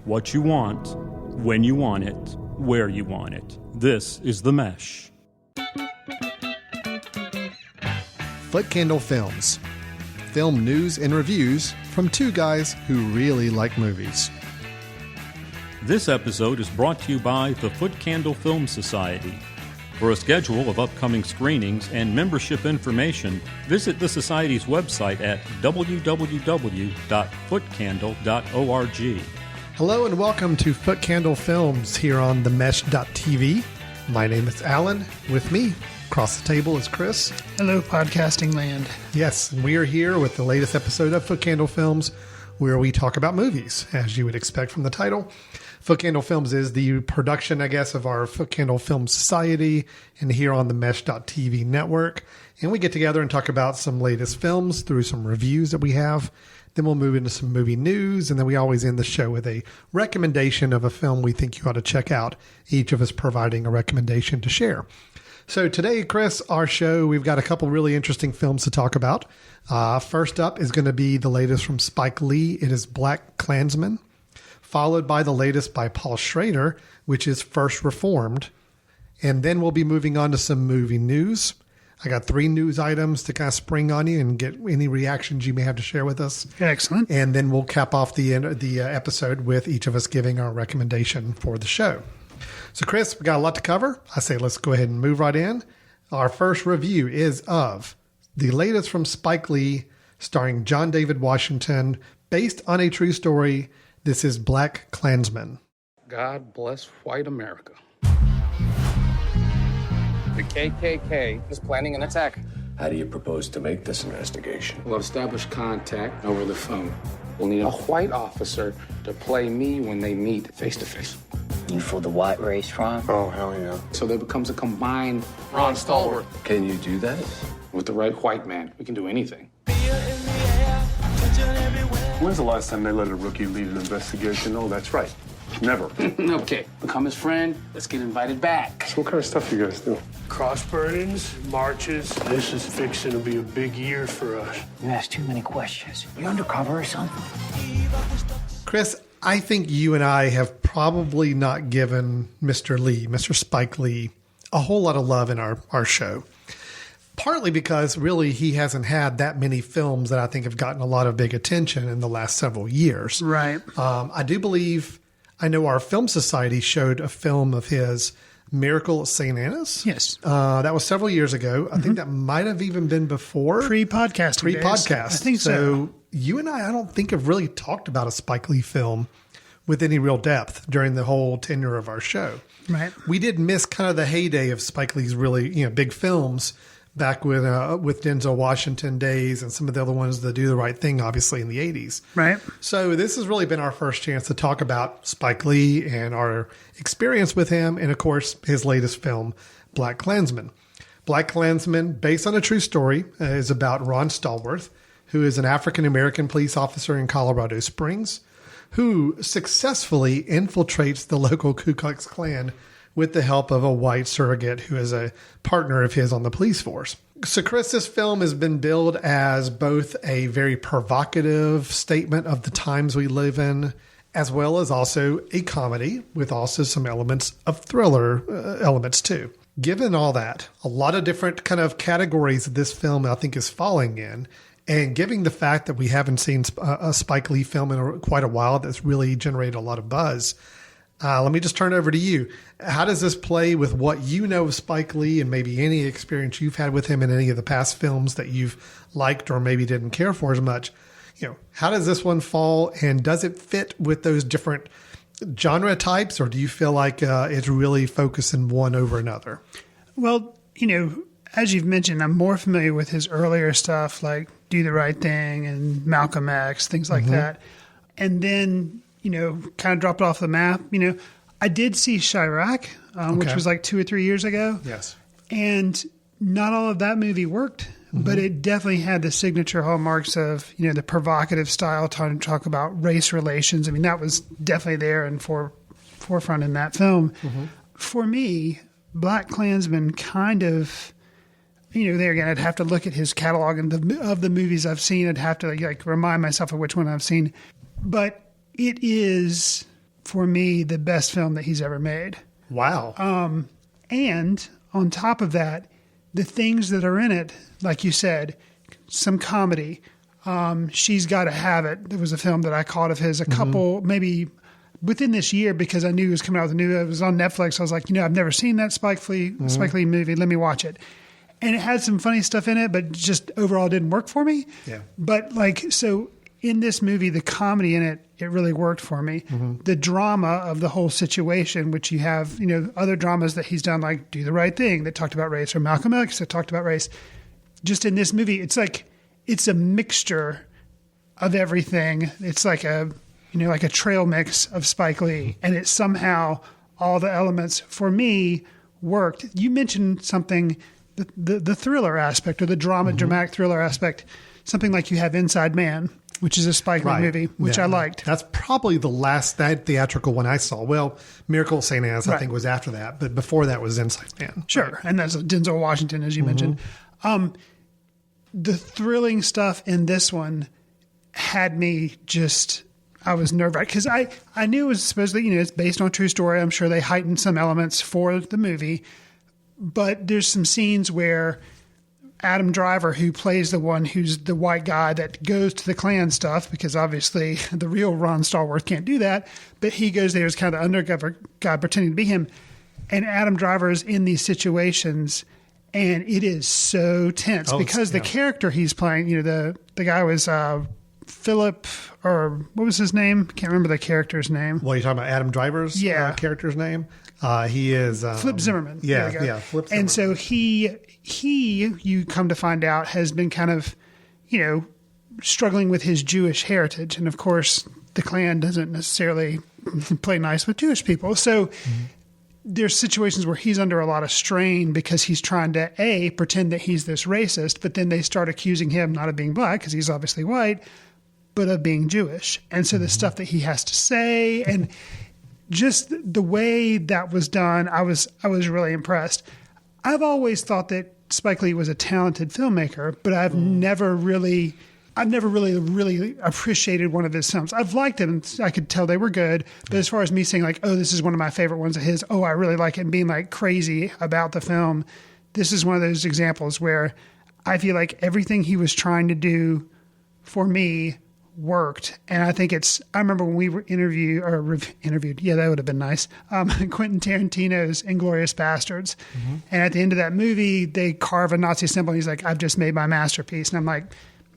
what you want, when you want it, where you want it. This is The Mesh. Footcandle Films. Film news and reviews from two guys who really like movies. This episode is brought to you by the Footcandle Film Society. For a schedule of upcoming screenings and membership information, visit the Society's website at www.footcandle.org. Hello and welcome to Footcandle Films here on themesh.tv. My name is Alan. With me, across the table is Chris. Hello, podcasting land. Yes, and we are here with the latest episode of Footcandle Films, where we talk about movies, as you would expect from the title. Footcandle Films is the production, I guess, of our Footcandle Film Society and here on the Mesh.tv network. And we get together and talk about some latest films through some reviews that we have. Then we'll move into some movie news. And then we always end the show with a recommendation of a film we think you ought to check out, each of us providing a recommendation to share. So today, Chris, our show, we've got a couple really interesting films to talk about. First up is going to be the latest from Spike Lee. It is BlackKklansman, followed by the latest by Paul Schrader, which is First Reformed. And then we'll be moving on to some movie news. I got 3 news items to kind of spring on you and get any reactions you may have to share with us. Excellent. And then we'll cap off the episode with each of us giving our recommendation for the show. So, Chris, we got a lot to cover. I say let's go ahead and move right in. Our first review is of the latest from Spike Lee, starring John David Washington, based on a true story. This is BlackKklansman. God bless white America. The KKK is planning an attack. How do you propose to make this investigation? We'll establish contact over the phone. We'll need a white officer to play me when they meet face to face. You for the white race, Ron? Oh, hell yeah. So there becomes a combined Ron Stallworth. Can you do that? With the right white man, we can do anything. When's the last time they let a rookie lead an investigation? Oh, that's right. Never. Okay, become his friend. Let's get invited back. So what kind of stuff you guys do? Cross burnings, marches. This is fixing to be a big year for us. You ask too many questions. You undercover or something? Chris, I think you and I have probably not given Mr. Spike Lee, a whole lot of love in our show. Partly because really he hasn't had that many films that I think have gotten a lot of big attention in the last several years. Right. I know our film society showed a film of his, Miracle at St. Anna's. Yes. That was several years ago. I think that might have even been before. Pre-podcast. I think so. You and I don't think have really talked about a Spike Lee film with any real depth during the whole tenure of our show. Right. We did miss kind of the heyday of Spike Lee's really, big films back with Denzel Washington days and some of the other ones that Do the Right Thing, obviously, in the 80s. Right. So this has really been our first chance to talk about Spike Lee and our experience with him and, of course, his latest film, BlackKklansman. BlackKklansman, based on a true story, is about Ron Stallworth, who is an African-American police officer in Colorado Springs, who successfully infiltrates the local Ku Klux Klan with the help of a white surrogate who is a partner of his on the police force. So, Chris, this film has been billed as both a very provocative statement of the times we live in, as well as also a comedy with also some elements of thriller elements too. Given all that, a lot of different kind of categories that this film, I think, is falling in, and given the fact that we haven't seen a Spike Lee film in quite a while that's really generated a lot of buzz, let me just turn it over to you. How does this play with what you know of Spike Lee and maybe any experience you've had with him in any of the past films that you've liked or maybe didn't care for as much? How does this one fall, and does it fit with those different genre types, or do you feel like it's really focused in one over another? Well, as you've mentioned, I'm more familiar with his earlier stuff like Do the Right Thing and Malcolm X, things like that. And then, kind of dropped off the map. I did see Chirac, which was like 2 or 3 years ago. Yes. And not all of that movie worked, but it definitely had the signature hallmarks of, the provocative style, trying to talk about race relations. I mean, that was definitely there and forefront in that film. For me, BlackKklansman kind of, there again, I'd have to look at his catalog and of the movies I've seen. I'd have to remind myself of which one I've seen. But it is for me, the best film that he's ever made. Wow. And on top of that, the things that are in it, like you said, some comedy. She's Gotta Have It. There was a film that I caught of his, a couple, maybe within this year, because I knew it was coming out with it was on Netflix. I was like, I've never seen that Spike Lee movie. Let me watch it. And it had some funny stuff in it, but just overall didn't work for me. Yeah. But so in this movie, the comedy in it, it really worked for me. The drama of the whole situation, which you have, other dramas that he's done, like Do the Right Thing, that talked about race, or Malcolm X that talked about race. Just in this movie, it's a mixture of everything. It's like a trail mix of Spike Lee, and it somehow, all the elements for me worked. You mentioned something, the thriller aspect, or the dramatic thriller aspect, something like you have Inside Man, which is a Spike Lee movie, which I liked. That's probably the last theatrical one I saw. Well, Miracle at St. Anne's, I think, was after that, but before that was Inside Man. Sure, and that's Denzel Washington, as you mentioned. The thrilling stuff in this one had me just, I was nerve-wracked, because I knew it was supposedly, it's based on a true story. I'm sure they heightened some elements for the movie, but there's some scenes where Adam Driver, who plays the one who's the white guy that goes to the Klan stuff, because obviously the real Ron Stallworth can't do that, but he goes there as kind of the undercover guy pretending to be him. And Adam Driver is in these situations, and it is so tense because the character he's playing, the guy was Philip, or what was his name? Can't remember the character's name. Well, you're talking about Adam Driver's character's name? He is Flip Zimmerman. Yeah, Flip Zimmerman. And so he, you come to find out, has been kind of, struggling with his Jewish heritage. And of course, the Klan doesn't necessarily play nice with Jewish people. So there's situations where he's under a lot of strain because he's trying to, pretend that he's this racist, but then they start accusing him not of being black, because he's obviously white, but of being Jewish. And so the stuff that he has to say, and just the way that was done, I was really impressed. I've always thought that Spike Lee was a talented filmmaker, but I've never really appreciated one of his films. I've liked them. I could tell they were good. But as far as me saying like, this is one of my favorite ones of his, I really like it, and being like crazy about the film, this is one of those examples where I feel like everything he was trying to do for me worked. And I think I remember when we were interviewed, yeah, that would have been nice, Quentin Tarantino's Inglourious Bastards. And at the end of that movie, they carve a Nazi symbol, and he's like, I've just made my masterpiece. And I'm like,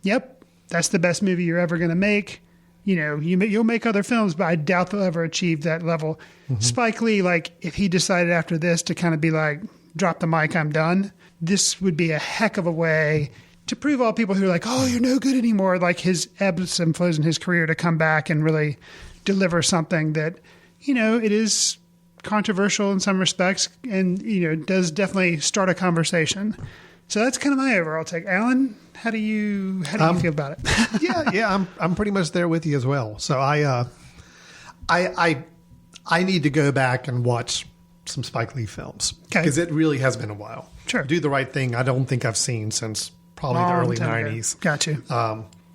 yep, that's the best movie you're ever going to make. You'll make other films, but I doubt they'll ever achieve that level. Spike Lee, like, if he decided after this to kind of be like, drop the mic, I'm done, this would be a heck of a way to prove all people who are like, you're no good anymore, like his ebbs and flows in his career, to come back and really deliver something that, it is controversial in some respects, and, does definitely start a conversation. So that's kind of my overall take. Alan, how do you feel about it? yeah, I'm pretty much there with you as well. So I need to go back and watch some Spike Lee films, because it really has been a while. Sure. Do the Right Thing, I don't think I've seen since probably the early 90s. Got you.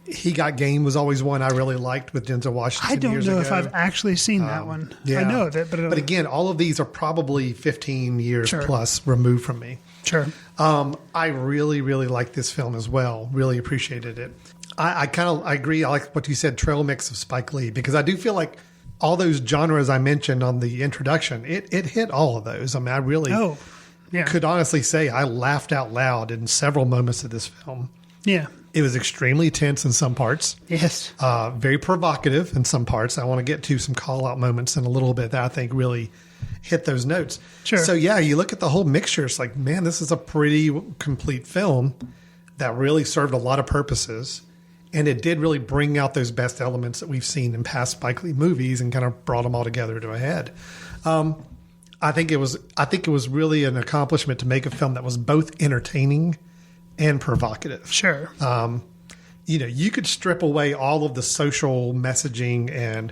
He Got Game was always one I really liked with Denzel Washington. I don't years know ago. if I've actually seen that one. Yeah. I know of it, but again, all of these are probably 15 years plus removed from me. Sure. I really, really liked this film as well. Really appreciated it. I agree. I like what you said, trail mix of Spike Lee, because I do feel like all those genres I mentioned on the introduction, it hit all of those. I mean, I really could honestly say I laughed out loud in several moments of this film. Yeah. It was extremely tense in some parts. Yes. Very provocative in some parts. I want to get to some call-out moments in a little bit that I think really hit those notes. Sure. So, yeah, you look at the whole mixture. It's like, man, this is a pretty complete film that really served a lot of purposes. And it did really bring out those best elements that we've seen in past Spike Lee movies and kind of brought them all together to a head. I think it was really an accomplishment to make a film that was both entertaining and provocative. Sure. You could strip away all of the social messaging and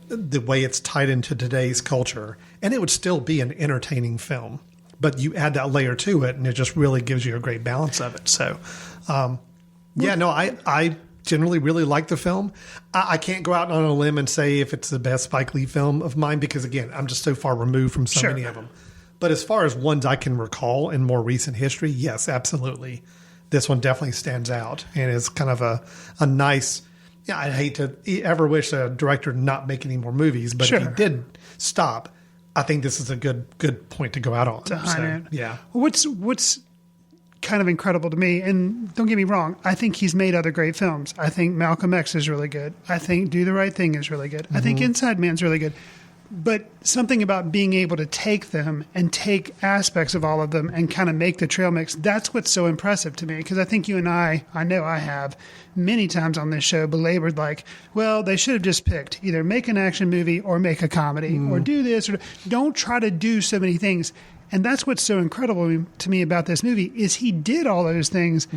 the way it's tied into today's culture, and it would still be an entertaining film. But you add that layer to it, and it just really gives you a great balance of it. So, I generally really like the film. I can't go out on a limb and say if it's the best Spike Lee film of mine because, again, I'm just so far removed from so many of them. But as far as ones I can recall in more recent history, yes, absolutely. This one definitely stands out and is kind of a nice. Yeah, I'd hate to ever wish a director not make any more movies, but if he did stop, I think this is a good point to go out on. It's a high note. Yeah. What's kind of incredible to me, and don't get me wrong, I think he's made other great films. I think Malcolm X is really good. I think Do the Right Thing is really good. I think Inside Man's really good. But something about being able to take them and take aspects of all of them and kind of make the trail mix, that's what's so impressive to me. Because I think you and I know I have many times on this show belabored like, well, they should have just picked either make an action movie or make a comedy or do this. Or don't try to do so many things. And that's what's so incredible to me about this movie is he did all those things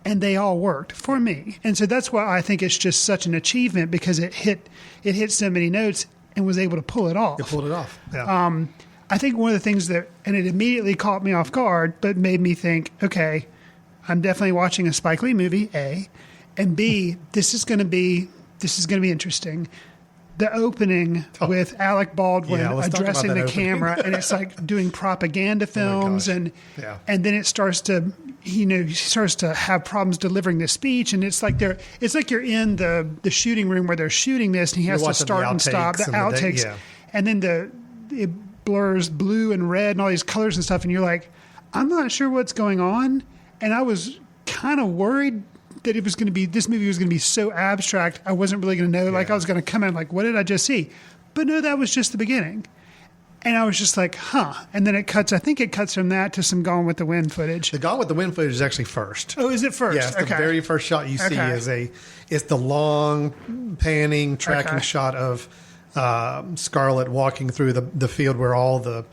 and they all worked for me. And so that's why I think it's just such an achievement because it hit so many notes and was able to pull it off. It pulled it off. Yeah. I think one of the things that, and it immediately caught me off guard, but made me think, okay, I'm definitely watching a Spike Lee movie, A, and B, this is going to be interesting. The opening with Alec Baldwin addressing the camera, and it's like doing propaganda films, and then it starts to, he starts to have problems delivering the speech, and it's like you're in the shooting room where they're shooting this, and he has to start and stop the outtakes, and then it blurs blue and red and all these colors and stuff, and you're like, I'm not sure what's going on, and I was kind of worried that this movie was going to be so abstract, I wasn't really going to know. Like, I was going to come in like, what did I just see? But no, that was just the beginning. And I was just like, huh. And then I think it cuts from that to some Gone with the Wind footage. The Gone with the Wind footage is actually first. Oh, is it first? Yes, the very first shot you see is the long panning tracking shot of Scarlett walking through the field where all the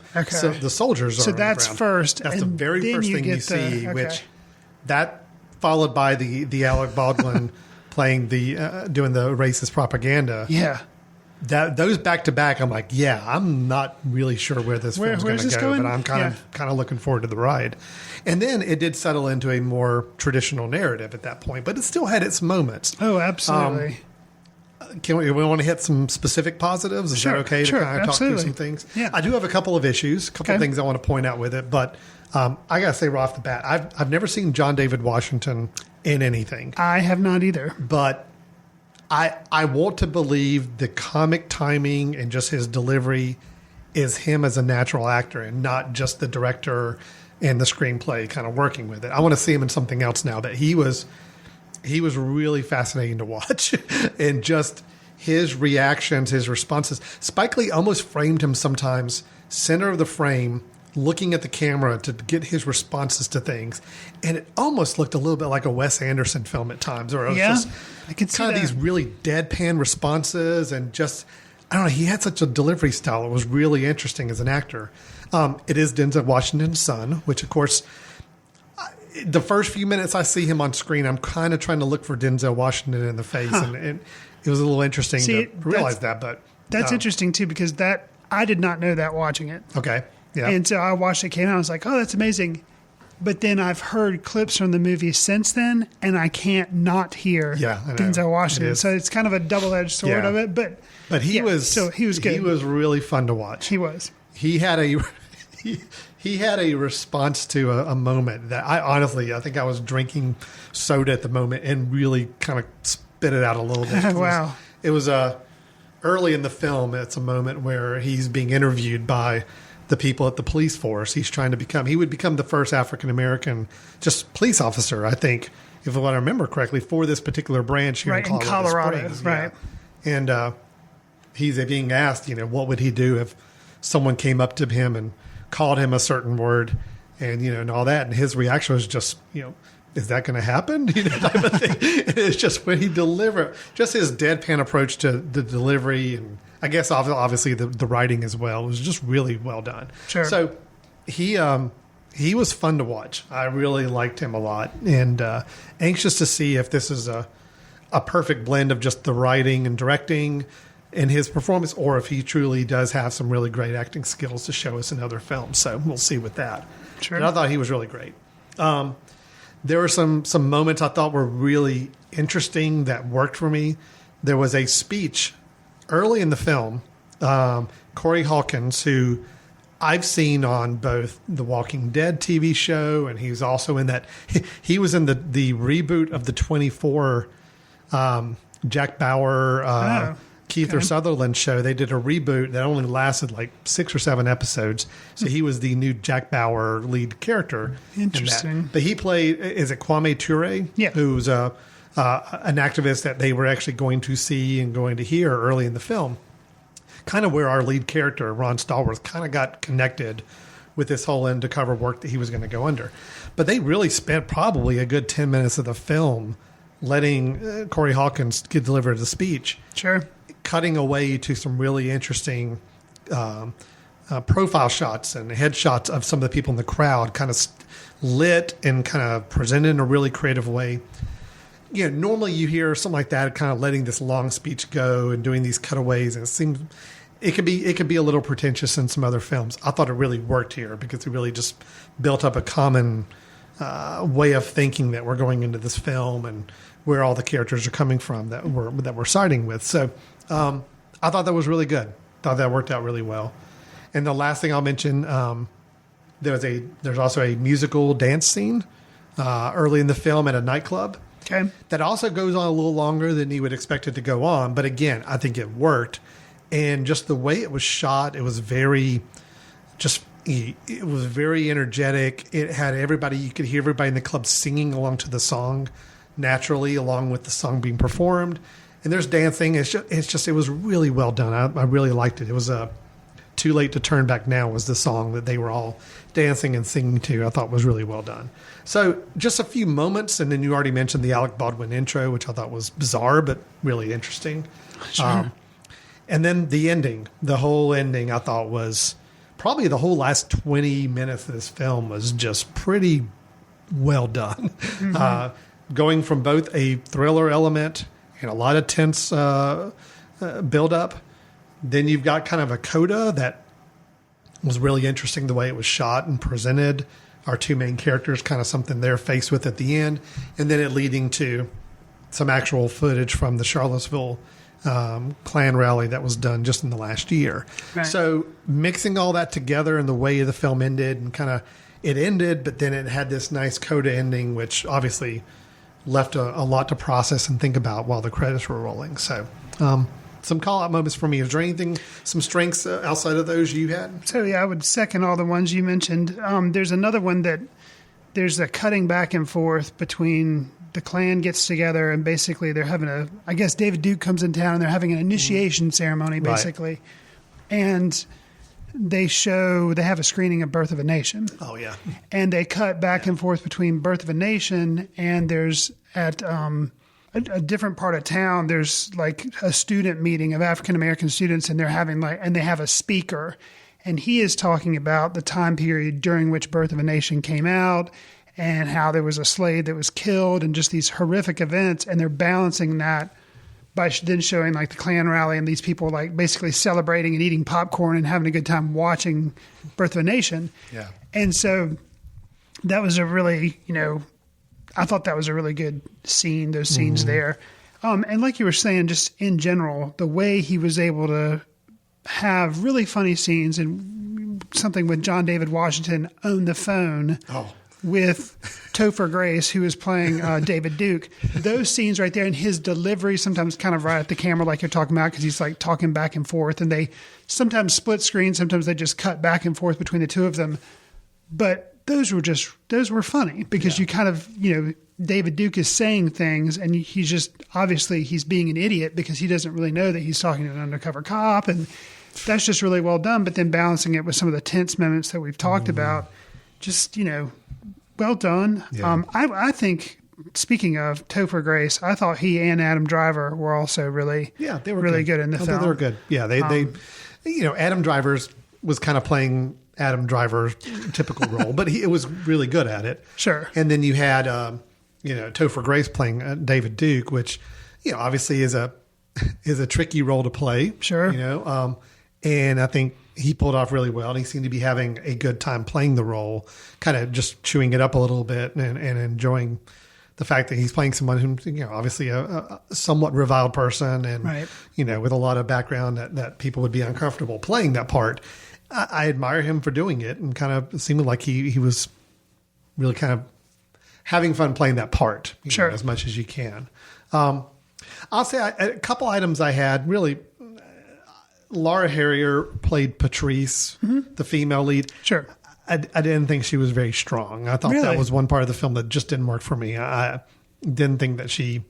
soldiers are. So that's first. That's the very first thing you see, which that followed by the Alec Baldwin playing doing the racist propaganda. Yeah. Those back to back, I'm like, I'm not really sure where this film's going to go, but I'm kind of looking forward to the ride. And then it did settle into a more traditional narrative at that point, but it still had its moments. Oh, absolutely. We want to hit some specific positives? Is that okay to kind of talk through some things? Yeah. I do have a couple of issues, a couple of things I want to point out with it, but I got to say right off the bat, I've never seen John David Washington in anything. I have not either. But I want to believe the comic timing and just his delivery is him as a natural actor and not just the director and the screenplay kind of working with it. I want to see him in something else now. But he was really fascinating to watch and just his reactions, his responses. Spike Lee almost framed him sometimes center of the frame, looking at the camera to get his responses to things. And it almost looked a little bit like a Wes Anderson film at times, or it was just I could see kind of these really deadpan responses and just, I don't know, he had such a delivery style. It was really interesting as an actor. It is Denzel Washington's son, which of course, the first few minutes I see him on screen, I'm kind of trying to look for Denzel Washington in the face. And it was a little interesting to realize that. But that's interesting too, because I did not know that watching it. Okay. Yeah. And so I watched it, came out, I was like, oh, that's amazing. But then I've heard clips from the movie since then, and I can't not hear Denzel Washington. So it's kind of a double-edged sword of it. But he was good. He was really fun to watch. He was. He had a response to a moment that I think I was drinking soda at the moment and really kind of spit it out a little bit. Wow. It was early in the film. It's a moment where he's being interviewed by the people at the police force. He would become the first African-American just police officer, I think, if I remember correctly, for this particular branch here in Colorado Springs. Right. And he's being asked, what would he do if someone came up to him and called him a certain word and, and all that. And his reaction was just, is that going to happen? Type of thing. And it's just when he delivered, just his deadpan approach to the delivery and I guess obviously the writing as well was just really well done. Sure. So he was fun to watch. I really liked him a lot, and anxious to see if this is a perfect blend of just the writing and directing and his performance, or if he truly does have some really great acting skills to show us in other films. So we'll see with that. Sure. But I thought he was really great. There were some moments I thought were really interesting that worked for me. There was a speech early in the film. Corey Hawkins, who I've seen on both the Walking Dead TV show, and he was also in that. He was in the reboot of the 24 Jack Bauer, Kiefer Sutherland show. They did a reboot that only lasted like 6 or 7 episodes. So he was the new Jack Bauer lead character. Interesting. But he played, is it Kwame Ture? Yeah. Who's an activist that they were actually going to see and going to hear early in the film. Kind of where our lead character, Ron Stallworth, kind of got connected with this whole undercover work that he was going to go under. But they really spent probably a good 10 minutes of the film letting Corey Hawkins deliver the speech. Sure. Cutting away to some really interesting profile shots and headshots of some of the people in the crowd, kind of lit and kind of presented in a really creative way. You know, normally you hear something like that, kind of letting this long speech go and doing these cutaways, and it seems it could be a little pretentious in some other films. I thought it really worked here because it really just built up a common way of thinking that we're going into this film and where all the characters are coming from that we're siding with. So I thought that was really good. Thought that worked out really well. And the last thing I'll mention, there's also a musical dance scene early in the film at a nightclub. Okay. That also goes on a little longer than you would expect it to go on. But again, I think it worked. And just the way it was shot, it was very energetic. It had everybody, you could hear everybody in the club singing along to the song naturally, along with the song being performed. And there's dancing. It was really well done. I really liked it. It was Too Late to Turn Back Now was the song that they were all dancing and singing to. I thought was really well done. So just a few moments, and then you already mentioned the Alec Baldwin intro, which I thought was bizarre but really interesting. Sure. And then the whole ending, I thought was probably the whole last 20 minutes of this film was just pretty well done. Mm-hmm. Going from both a thriller element and a lot of tense build-up. Then you've got kind of a coda that was really interesting the way it was shot and presented. Our two main characters, kind of something they're faced with at the end. And then it leading to some actual footage from the Charlottesville Klan rally that was done just in the last year. Right. So mixing all that together and the way the film ended and kind of it ended, but then it had this nice coda ending, which obviously left a lot to process and think about while the credits were rolling. So some call-out moments for me. Is there anything, some strengths outside of those you had? So, yeah, I would second all the ones you mentioned. There's another one that there's a cutting back and forth between the Klan gets together and basically they're having I guess David Duke comes in town and they're having an initiation ceremony, basically. Right. And they have a screening of Birth of a Nation. Oh, yeah. And they cut back and forth between Birth of a Nation and there's at a different part of town, there's like a student meeting of African-American students and they're having and they have a speaker and he is talking about the time period during which Birth of a Nation came out and how there was a slave that was killed and just these horrific events. And they're balancing that by then showing like the Klan rally and these people like basically celebrating and eating popcorn and having a good time watching Birth of a Nation. Yeah. And so that was a really, I thought that was a really good scene, those scenes there. And like you were saying, just in general, the way he was able to have really funny scenes and something with John David Washington on the phone with Topher Grace, who is playing David Duke. Those scenes right there and his delivery sometimes kind of right at the camera like you're talking about because he's like talking back and forth. And they sometimes split screen, sometimes they just cut back and forth between the two of them. But those were funny because you kind of, David Duke is saying things and he's just, obviously he's being an idiot because he doesn't really know that he's talking to an undercover cop. And that's just really well done. But then balancing it with some of the tense moments that we've talked about, just, well done. Yeah. I think, speaking of Topher Grace, I thought he and Adam Driver were also really, they were really good in the film. They were good. Yeah, they Adam Driver's was kind of playing Adam Driver's typical role, but it was really good at it. Sure. And then you had, Topher Grace playing David Duke, which, obviously is a tricky role to play. Sure. And I think he pulled off really well, and he seemed to be having a good time playing the role, kind of just chewing it up a little bit and enjoying the fact that he's playing someone who, obviously a somewhat reviled person and, right. With a lot of background that people would be uncomfortable playing that part. I admire him for doing it and kind of seeming like he was really kind of having fun playing that part sure. as much as you can. I'll say a couple items I had really. Laura Harrier played Patrice, the female lead. Sure. I didn't think she was very strong. I thought that was one part of the film that just didn't work for me. I didn't think that she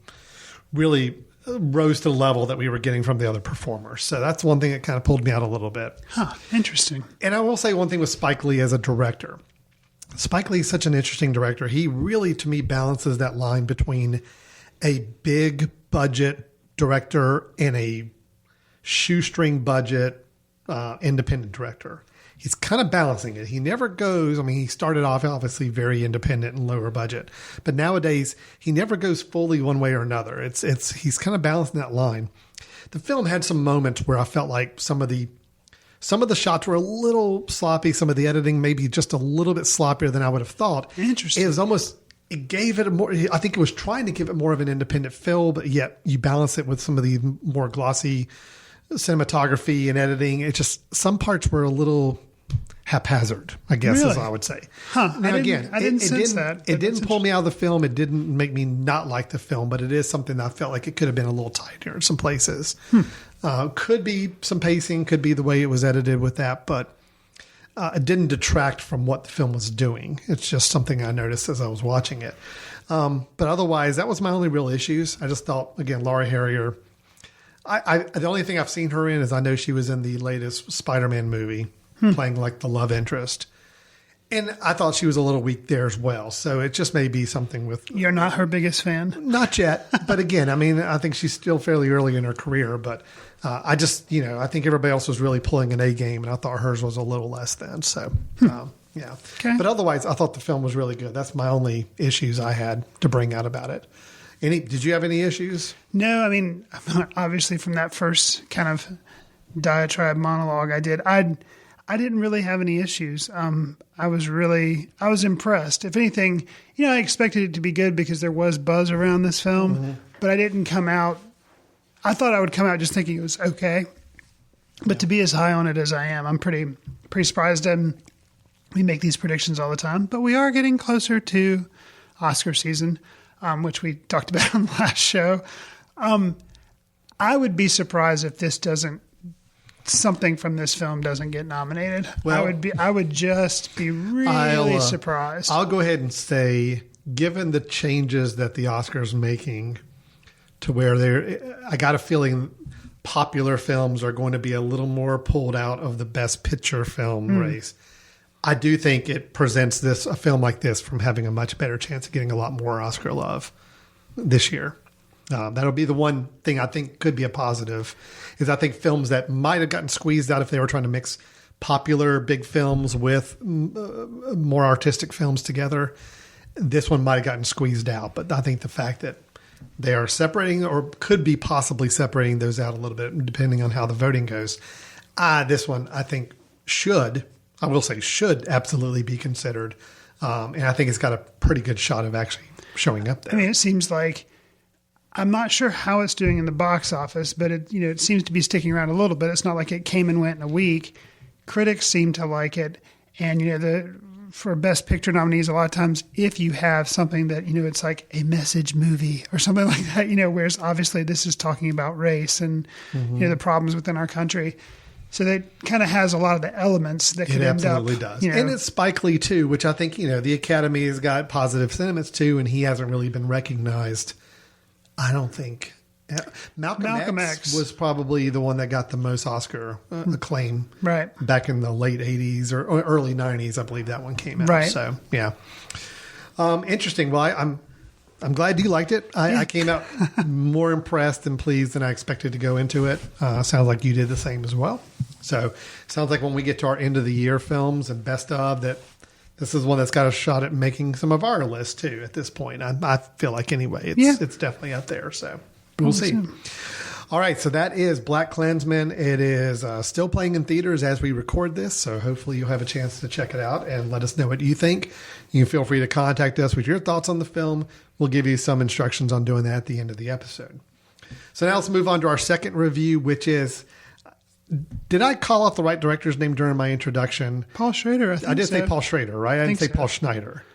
really rose to the level that we were getting from the other performers. So that's one thing that kind of pulled me out a little bit. Huh, interesting. And I will say one thing with Spike Lee as a director. Spike Lee is such an interesting director. He really, to me, balances that line between a big budget director and a shoestring budget independent director. He's kind of balancing it. He never goes, he started off obviously very independent and lower budget, but nowadays he never goes fully one way or another. He's kind of balancing that line. The film had some moments where I felt like some of the shots were a little sloppy. Some of the editing maybe just a little bit sloppier than I would have thought. Interesting. It gave it I think it was trying to give it more of an independent feel, but yet you balance it with some of the more glossy cinematography and editing. It just, some parts were a little haphazard, I guess, as I would say. Huh. Now, I didn't sense that. It didn't pull me out of the film. It didn't make me not like the film, but it is something that I felt like it could have been a little tighter in some places. Could be some pacing, could be the way it was edited with that, but it didn't detract from what the film was doing. It's just something I noticed as I was watching it. But otherwise, that was my only real issues. I just thought, again, Laura Harrier, the only thing I've seen her in is I know she was in the latest Spider-Man movie playing like the love interest. And I thought she was a little weak there as well. So it just may be something with... You're not her biggest fan? Not yet. But again, I think she's still fairly early in her career. But I just, I think everybody else was really pulling an A game. And I thought hers was a little less than. So, yeah. Okay. But otherwise, I thought the film was really good. That's my only issues I had to bring out about it. Did you have any issues? No, obviously from that first kind of diatribe monologue I didn't really have any issues. I was impressed. If anything, I expected it to be good because there was buzz around this film, but I didn't come out. I thought I would come out just thinking it was okay, but to be as high on it as I am, I'm pretty surprised. And we make these predictions all the time, but we are getting closer to Oscar season, which we talked about on the last show. I would be surprised if something from this film doesn't get nominated. Well, I would just be really surprised. I'll go ahead and say, given the changes that the Oscars making to where I got a feeling popular films are going to be a little more pulled out of the best picture film race. I do think it presents a film like this from having a much better chance of getting a lot more Oscar love this year. That'll be the one thing I think could be a positive, is I think films that might have gotten squeezed out if they were trying to mix popular big films with more artistic films together, this one might have gotten squeezed out. But I think the fact that they are separating, or could be possibly separating those out a little bit, depending on how the voting goes. This one I think should absolutely be considered. And I think it's got a pretty good shot of actually showing up there. It seems like, I'm not sure how it's doing in the box office, but it seems to be sticking around a little bit. It's not like it came and went in a week. Critics seem to like it. And, for Best Picture nominees, a lot of times if you have something that, it's like a message movie or something like that, whereas obviously this is talking about race and, the problems within our country. So that kind of has a lot of the elements that could end up. It absolutely does. And it's Spike Lee too, which I think, the Academy has got positive sentiments too, and he hasn't really been recognized. I don't think. Malcolm X was probably the one that got the most Oscar acclaim back in the late 80s or early 90s. I believe that one came out. Right. So, yeah. Interesting. Well, I'm glad you liked it. I came out more impressed and pleased than I expected to go into it. Sounds like you did the same as well. So sounds like when we get to our end of the year films and best of, that this is one that's got a shot at making some of our list too at this point. I feel like anyway, it's definitely up there. So we'll see. All right, so that is BlackKklansman. It is still playing in theaters as we record this, so hopefully you'll have a chance to check it out and let us know what you think. You can feel free to contact us with your thoughts on the film. We'll give you some instructions on doing that at the end of the episode. So now let's move on to our second review, which is, did I call out the right director's name during my introduction? Paul Schrader, I think I did so. say Paul Schrader, right? I didn't say so. Paul Schneider.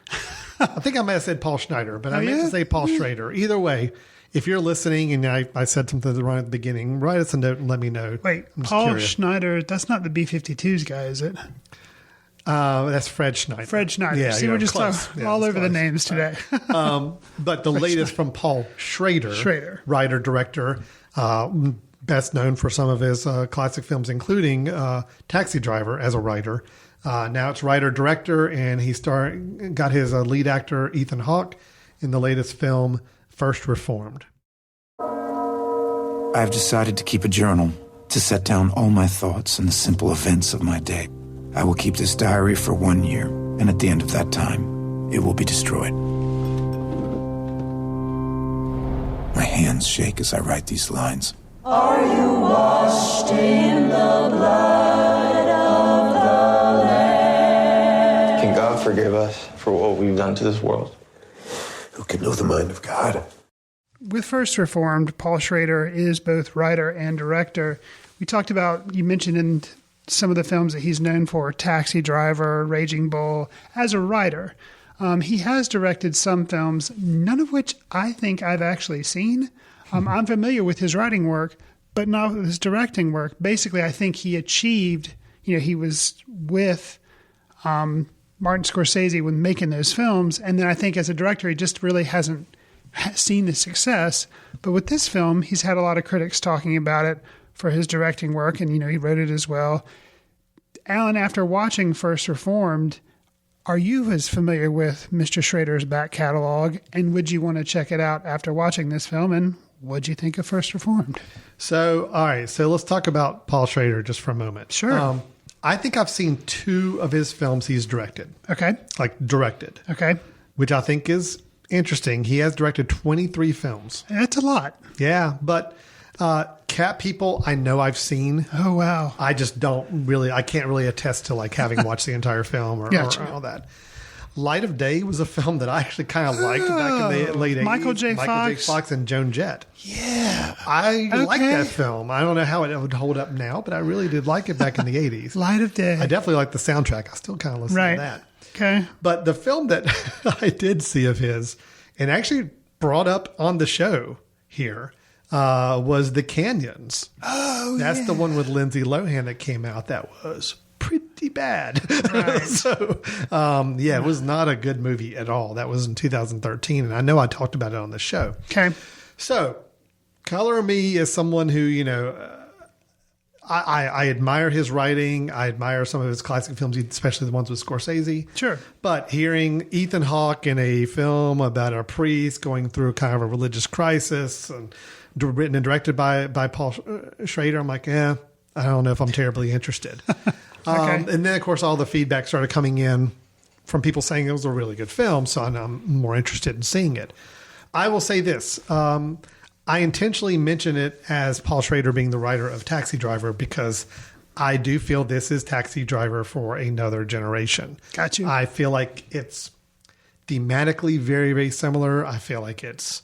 I think I might have said Paul Schneider, but I meant to say Paul Schrader. Either way, if you're listening and I said something wrong at the beginning, write us a note and let me know. Wait, I'm just Paul curious. Schneider, that's not the B-52s guy, is it? That's Fred Schneider. Fred Schneider. Yeah, See, we're just talking all over the names today. But the latest from Paul Schrader, writer, director, best known for some of his classic films, including Taxi Driver as a writer. Now it's writer, director, and he got his lead actor, Ethan Hawke, in the latest film, First Reformed. I've decided to keep a journal to set down all my thoughts and the simple events of my day. I will keep this diary for 1 year, and at the end of that time, it will be destroyed. My hands shake as I write these lines. Are you washed in the blood of the Lamb? Can God forgive us for what we've done to this world? Who can know the mind of God? With First Reformed, Paul Schrader is both writer and director. We talked about, you mentioned in some of the films that he's known for, Taxi Driver, Raging Bull, as a writer. He has directed some films, none of which I think I've actually seen. I'm familiar with his writing work, but not with his directing work. Basically, I think he achieved, he was with Martin Scorsese when making those films. And then I think as a director, he just really hasn't seen the success. But with this film, he's had a lot of critics talking about it for his directing work. And, he wrote it as well. Alan, after watching First Reformed, are you as familiar with Mr. Schrader's back catalog? And would you want to check it out after watching this film? And what'd you think of First Reformed? So, all right. So let's talk about Paul Schrader just for a moment. Sure. I think I've seen 2 of his films he's directed. Okay. Directed. Okay. Which I think is interesting. He has directed 23 films. That's a lot. Yeah, but Cat People, I know I've seen. Oh, wow. I just I can't really attest to having watched the entire film or all that. Light of Day was a film that I actually kind of liked back in the late 80s. Michael J. Fox and Joan Jett. Yeah. I like that film. I don't know how it would hold up now, but I really did like it back in the 80s. Light of Day. I definitely like the soundtrack. I still kind of listen to that. Okay. But the film that I did see of his and actually brought up on the show here was The Canyons. Oh, That's the one with Lindsay Lohan that came out that was pretty bad. Right. So, it was not a good movie at all. That was in 2013, and I know I talked about it on the show. Okay. So, Color Me is someone who, I admire his writing. I admire some of his classic films, especially the ones with Scorsese. Sure. But hearing Ethan Hawke in a film about a priest going through kind of a religious crisis and written and directed by Paul Schrader, I'm like, I don't know if I'm terribly interested. Okay. And then, of course, all the feedback started coming in from people saying it was a really good film, so I'm more interested in seeing it. I will say this. I intentionally mention it as Paul Schrader being the writer of Taxi Driver because I do feel this is Taxi Driver for another generation. Got you. I feel like it's thematically very, very similar. I feel like it's...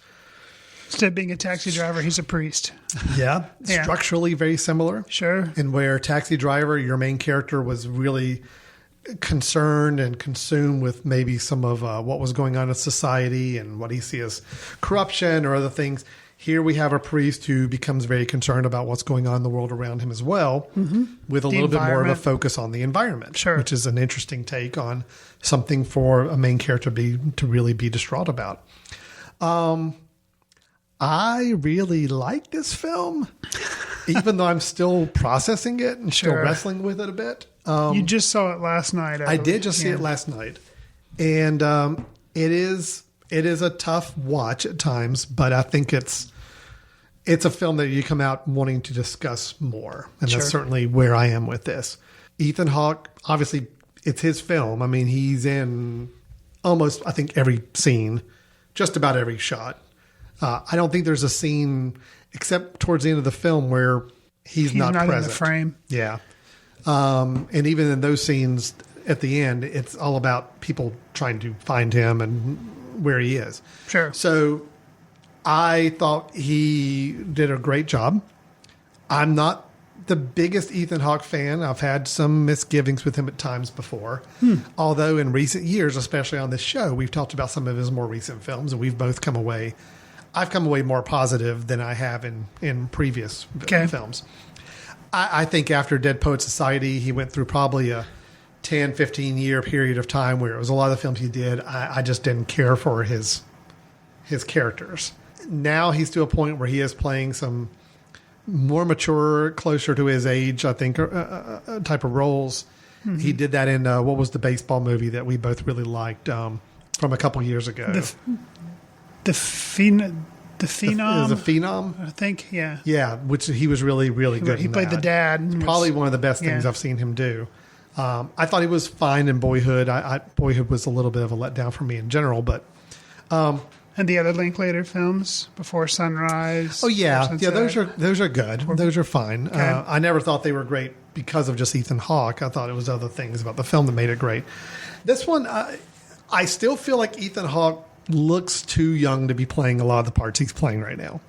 Instead of being a taxi driver, he's a priest. Yeah. Structurally very similar. Sure. And where Taxi Driver, your main character was really concerned and consumed with maybe some of what was going on in society and what he sees as corruption or other things. Here we have a priest who becomes very concerned about what's going on in the world around him as well, with a little bit more of a focus on the environment, which is an interesting take on something for a main character to really be distraught about. I really like this film, even though I'm still processing it and still wrestling with it a bit. You just saw it last night. I did just see it last night. And it is a tough watch at times, but I think it's a film that you come out wanting to discuss more. And that's certainly where I am with this. Ethan Hawke, obviously, it's his film. I mean, he's in almost, I think, every scene, just about every shot. I don't think there's a scene except towards the end of the film where he's not present. In the frame. Yeah. And even in those scenes at the end, it's all about people trying to find him and where he is. Sure. So I thought he did a great job. I'm not the biggest Ethan Hawke fan. I've had some misgivings with him at times before. Although in recent years, especially on this show, we've talked about some of his more recent films, and we've both come away. I've come away more positive than I have in previous films. I think after Dead Poet Society, he went through probably a 10, 15-year period of time where it was a lot of the films he did. I just didn't care for his characters. Now he's to a point where he is playing some more mature, closer to his age, I think, type of roles. Mm-hmm. He did that in, what was the baseball movie that we both really liked from a couple years ago? The Phenom? It was a Phenom? I think, yeah. Yeah, which he was really, really good He played that. the dad. Probably one of the best things I've seen him do. I thought he was fine in Boyhood. Boyhood was a little bit of a letdown for me in general, but... and the other Linklater films, Before Sunrise. Oh yeah, those are good. Those are fine. Okay. I never thought they were great because of just Ethan Hawke. I thought it was other things about the film that made it great. This one, I still feel like Ethan Hawke looks too young to be playing a lot of the parts he's playing right now.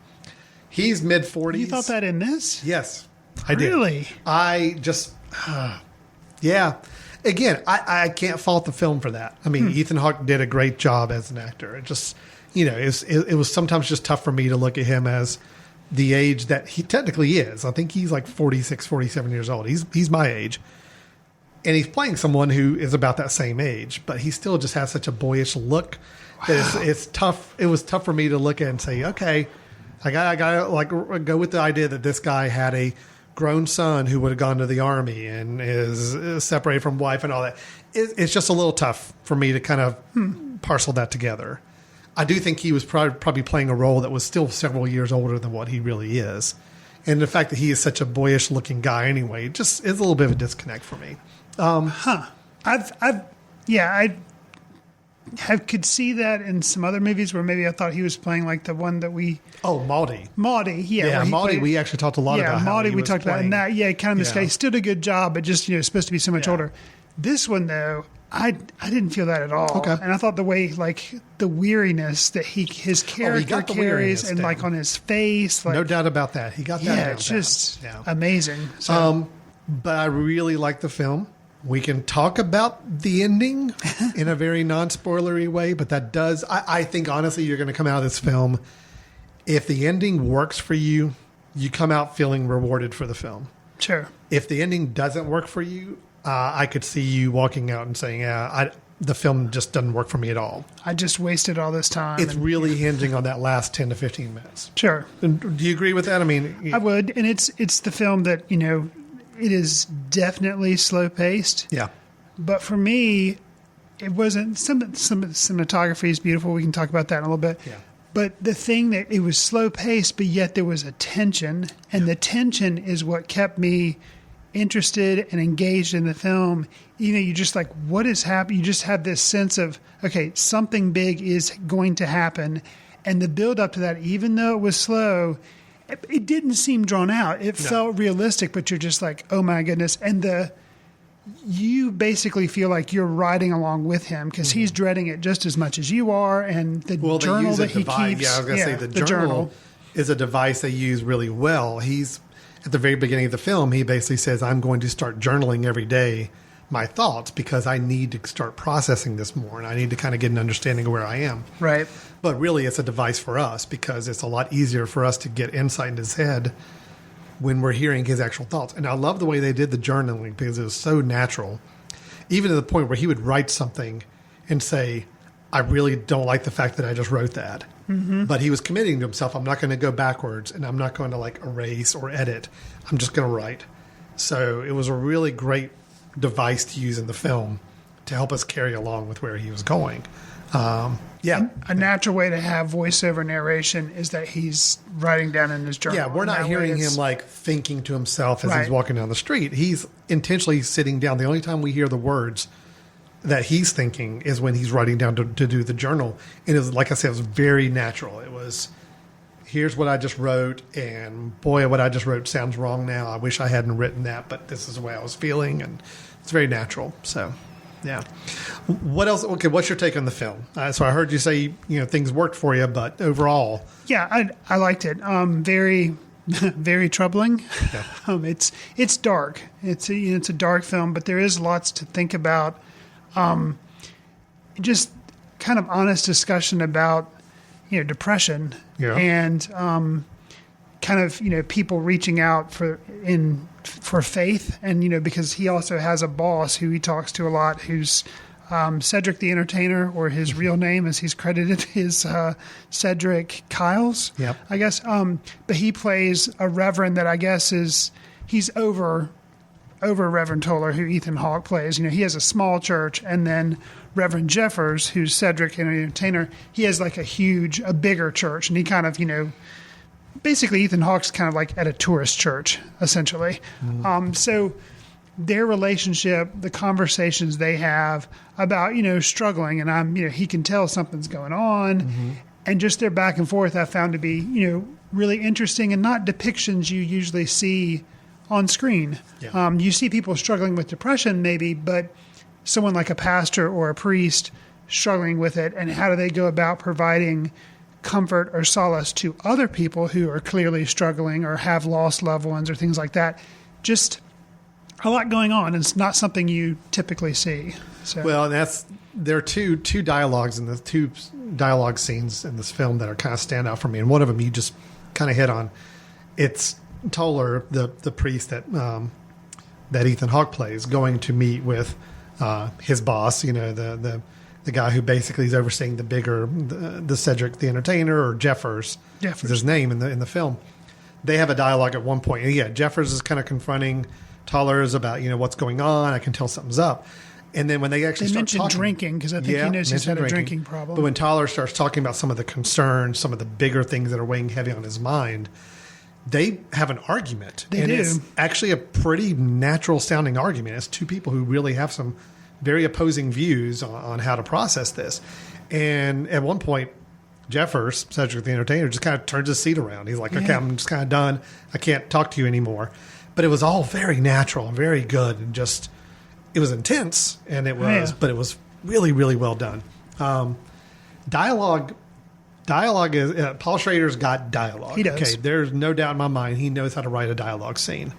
He's mid-40s. You thought that in this? Yes, I did. Really? I just, yeah. Again, I can't fault the film for that. I mean, Ethan Hawke did a great job as an actor. It just... it was sometimes just tough for me to look at him as the age that he technically is. I think he's like 46, 47 years old. He's my age. And he's playing someone who is about that same age, but he still just has such a boyish look that it's tough. It was tough for me to look at and say, okay, I gotta like go with the idea that this guy had a grown son who would have gone to the army and is separated from wife and all that. It's just a little tough for me to kind of parcel that together. I do think he was probably playing a role that was still several years older than what he really is. And the fact that he is such a boyish looking guy anyway, just is a little bit of a disconnect for me. I could see that in some other movies where maybe I thought he was playing like the one that we... Oh, Maudie. Maudie, yeah. Yeah, Maudie, we actually talked a lot about how Maudie he we was talked playing. about. And that, kind of mistake. Still did a good job, but just, supposed to be so much older. This one, though... I didn't feel that at all. Okay. And I thought the way, like, the weariness that his character carries and, like, on his face. Like, no doubt about that. He got that down. Yeah, it's just amazing. So. But I really like the film. We can talk about the ending in a very non-spoilery way, but that does... I think, honestly, you're going to come out of this film... If the ending works for you, you come out feeling rewarded for the film. Sure. If the ending doesn't work for you... I could see you walking out and saying, the film just doesn't work for me at all. I just wasted all this time. It's really hinging on that last 10 to 15 minutes. Sure. And do you agree with that? I mean... I would. And it's the film that, it is definitely slow-paced. Yeah. But for me, it wasn't... Some cinematography is beautiful. We can talk about that in a little bit. Yeah. But the thing that it was slow-paced, but yet there was a tension. And the tension is what kept me... interested and engaged in the film. You just like, what is happening? You just have this sense of, okay, something big is going to happen. And the build up to that, even though it was slow, it didn't seem drawn out. It felt realistic, but you're just like, oh my goodness. And you basically feel like you're riding along with him because he's dreading it just as much as you are. And the journal that he keeps. Yeah, I was going to say the journal is a device they use really well. At the very beginning of the film, he basically says, I'm going to start journaling every day my thoughts because I need to start processing this more and I need to kind of get an understanding of where I am. Right. But really, it's a device for us because it's a lot easier for us to get insight into his head when we're hearing his actual thoughts. And I love the way they did the journaling because it was so natural, even to the point where he would write something and say, I really don't like the fact that I just wrote that. Mm-hmm. But he was committing to himself, I'm not going to go backwards and I'm not going to like erase or edit. I'm just going to write. So it was a really great device to use in the film to help us carry along with where he was going. A natural way to have voiceover narration is that he's writing down in his journal. Yeah, we're not hearing him like thinking to himself as he's walking down the street. He's intentionally sitting down. The only time we hear the words that he's thinking is when he's writing down to do the journal. And it was, like I said, it was very natural. It was here's what I just wrote, and boy, what I just wrote sounds wrong now. I wish I hadn't written that, but this is the way I was feeling, and it's very natural. So, yeah. What else? Okay, what's your take on the film? So I heard you say, things worked for you, but overall. Yeah, I liked it. Very, very troubling. Yeah. It's dark. It's a dark film, but there is lots to think about. Just kind of honest discussion about depression and kind of people reaching out for faith, and because he also has a boss who he talks to a lot, who's Cedric the Entertainer, or his real name as he's credited is Cedric Kyles, I guess. But he plays a reverend that I guess he's over Reverend Toller, who Ethan Hawke plays. He has a small church, and then Reverend Jeffers, who's Cedric the Entertainer, he has like a bigger church, and he kind of, basically Ethan Hawke's kind of like at a tourist church, essentially. Mm-hmm. So their relationship, the conversations they have about, struggling, and he can tell something's going on, mm-hmm. and just their back and forth I found to be, really interesting, and not depictions you usually see on screen. Yeah. You see people struggling with depression maybe, but someone like a pastor or a priest struggling with it, and how do they go about providing comfort or solace to other people who are clearly struggling or have lost loved ones or things like that. Just a lot going on. It's not something you typically see. So. Well, there are two dialogues in the two dialogue scenes in this film that are kind of stand out for me, and one of them you just kind of hit on. It's Toller, the priest that Ethan Hawke plays, going to meet with his boss, the guy who basically is overseeing the Cedric the Entertainer, or Jeffers is his name in the film. They have a dialogue at one point. And yeah, Jeffers is kind of confronting Tollers about what's going on. I can tell something's up. And then when they actually start talking, drinking, because I think he knows he's had a drinking problem. But when Toller starts talking about some of the concerns, some of the bigger things that are weighing heavy on his mind, they have an argument. They do. It's actually a pretty natural sounding argument. It's two people who really have some very opposing views on how to process this. And at one point, Jeffers, Cedric the Entertainer, just kind of turns his seat around. He's like, okay, I'm just kind of done. I can't talk to you anymore. But it was all very natural and very good, and just, it was intense, and but it was really, really well done. Dialogue is, Paul Schrader's got dialogue. He does. Okay, there's no doubt in my mind he knows how to write a dialogue scene.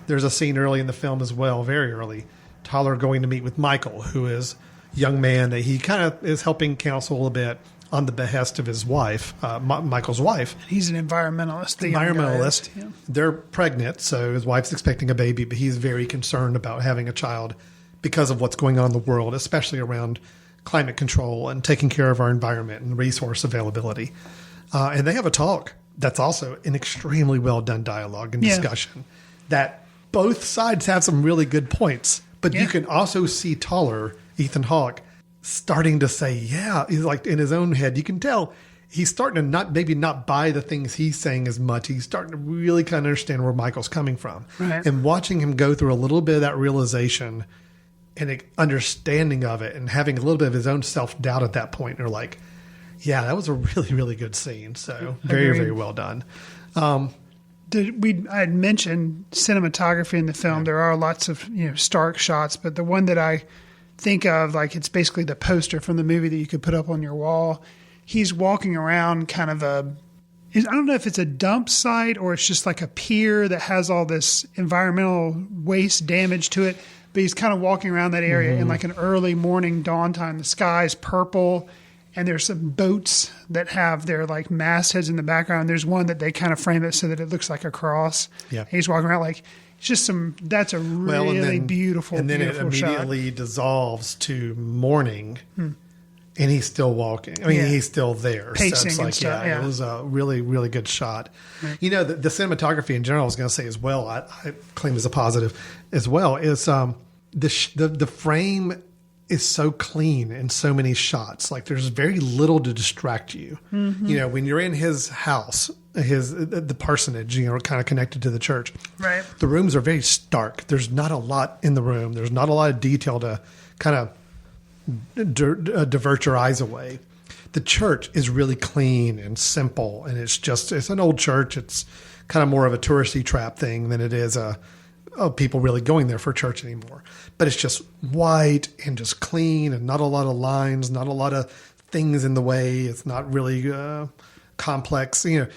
There's a scene early in the film as well, very early, Toller going to meet with Michael, who is a young man that he kind of is helping counsel a bit on the behest of his wife, Michael's wife. He's an environmentalist. Yeah. They're pregnant, so his wife's expecting a baby, but he's very concerned about having a child because of what's going on in the world, especially around climate control and taking care of our environment and resource availability. And they have a talk that's also an extremely well done dialogue and discussion that both sides have some really good points. But you can also see Toller, Ethan Hawke, starting to say, he's like in his own head. You can tell he's starting to not buy the things he's saying as much. He's starting to really kind of understand where Michael's coming from. Right. And watching him go through a little bit of that realization and understanding of it, and having a little bit of his own self-doubt at that point. You're like, that was a really, really good scene. So very, very well done. I had mentioned cinematography in the film. Yeah. There are lots of stark shots, but the one that I think of, like, it's basically the poster from the movie that you could put up on your wall. He's walking around kind of I don't know if it's a dump site or it's just like a pier that has all this environmental waste damage to it. But he's kind of walking around that area in like an early morning dawn time. The sky's purple, and there's some boats that have their like mastheads in the background. There's one that they kind of frame it so that it looks like a cross. Yeah. He's walking around like, it's just that's a really beautiful, and then beautiful it immediately dissolves to morning, and he's still walking. I mean, he's still there. Pacing so it's like, and stuff, it was a really, really good shot. Right. The cinematography in general, I was going to say as well, I claim as a positive as well, is the frame is so clean in so many shots. Like, there's very little to distract you. Mm-hmm. When you're in his house, the parsonage, kind of connected to the church. Right. The rooms are very stark. There's not a lot in the room. There's not a lot of detail to kind of divert your eyes away. the church is really clean and simple, and it's an old church. It's kind of more of a touristy trap thing than it is people really going there for church anymore. But it's just white and just clean and not a lot of lines, not a lot of things in the way. It's not really complex. A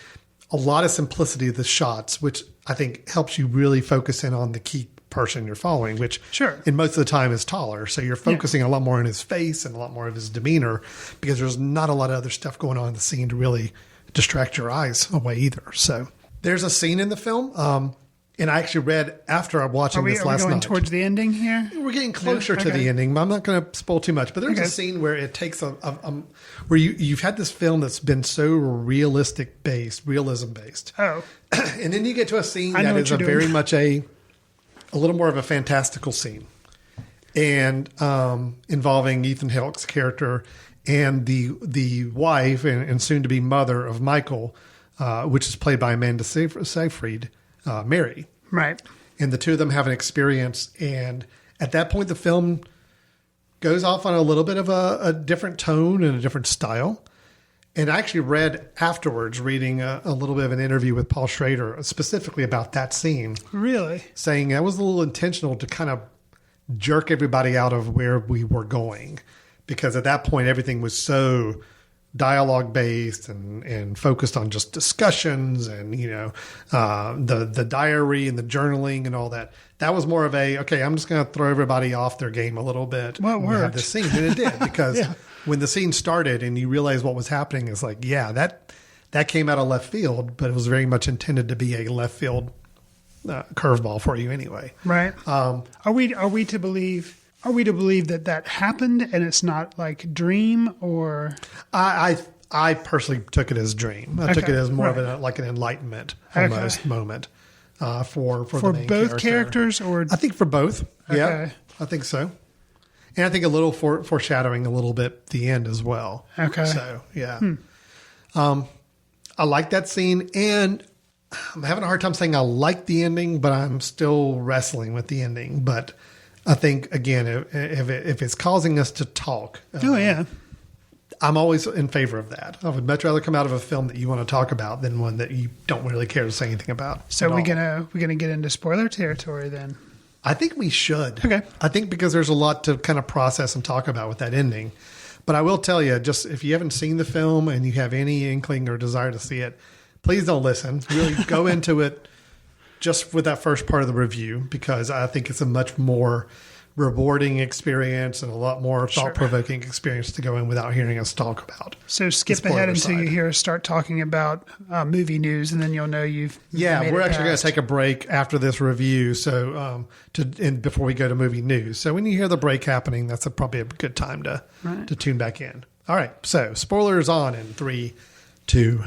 lot of simplicity of the shots, which I think helps you really focus in on the key person you're following, which in most of the time is taller. So you're focusing a lot more on his face and a lot more of his demeanor, because there's not a lot of other stuff going on in the scene to really distract your eyes away either. So there's a scene in the film. And I actually read after I'm watching this last night. Are we going towards the ending here? We're getting closer to the ending. I'm not going to spoil too much, but there's a scene where it takes where you've had this film that's been so realism based. Oh. And then you get to a scene that is very much a little more of a fantastical scene, and involving Ethan Hawke's character and the wife and soon to be mother of Michael, which is played by Amanda Seyfried. Mary. Right. And the two of them have an experience. And at that point, the film goes off on a little bit of a different tone and a different style. And I actually read afterwards, reading a little bit of an interview with Paul Schrader specifically about that scene. Really? Saying that was a little intentional to kind of jerk everybody out of where we were going. Because at that point, everything was so dialogue based and focused on just discussions and the diary and the journaling and all that. That was more of I'm just going to throw everybody off their game a little bit. Well, it worked. Have this scene, and it did, because when the scene started and you realize what was happening, it's like, that came out of left field, but it was very much intended to be a left field curveball for you anyway. Right. Are we to believe that happened and it's not like dream, or? I personally took it as dream. I took it as more of an enlightenment almost moment for the main both characters, or I think for both. Yeah, I think so. And I think a little foreshadowing a little bit the end as well. Okay. So yeah, I like that scene, and I'm having a hard time saying I like the ending, but I'm still wrestling with the ending. But I think, again, if it's causing us to talk, I'm always in favor of that. I would much rather come out of a film that you want to talk about than one that you don't really care to say anything about. So we're gonna get into spoiler territory then. I think we should. Okay. I think because there's a lot to kind of process and talk about with that ending. But I will tell you, just if you haven't seen the film and you have any inkling or desire to see it, please don't listen. Really go into it just with that first part of the review, because I think it's a much more rewarding experience and a lot more thought-provoking experience to go in without hearing us talk about. So skip ahead until you hear us start talking about movie news, and then you'll know you've we're actually going to take a break after this review, so before we go to movie news. So when you hear the break happening, that's probably a good time to tune back in. All right, so spoilers on in 3, 2.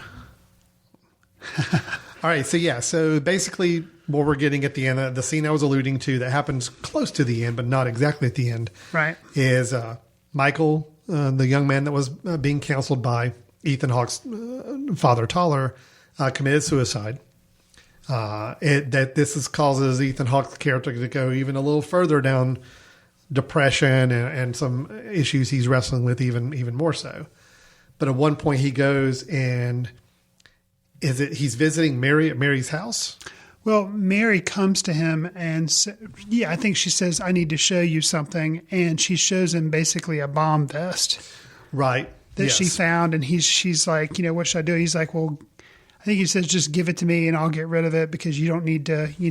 All right, so basically what we're getting at the end, the scene I was alluding to that happens close to the end, but not exactly at the end, is Michael, the young man that was being counseled by Ethan Hawke's father, Toller, committed suicide. This causes Ethan Hawke's character to go even a little further down depression and some issues he's wrestling with even more so. But at one point he goes and... he's visiting Mary at Mary's house? Well, Mary comes to him and I think she says, I need to show you something. And she shows him basically a bomb vest. Right. That she found. And she's like, what should I do? He's like, well, I think he says, just give it to me and I'll get rid of it, because you don't need to, you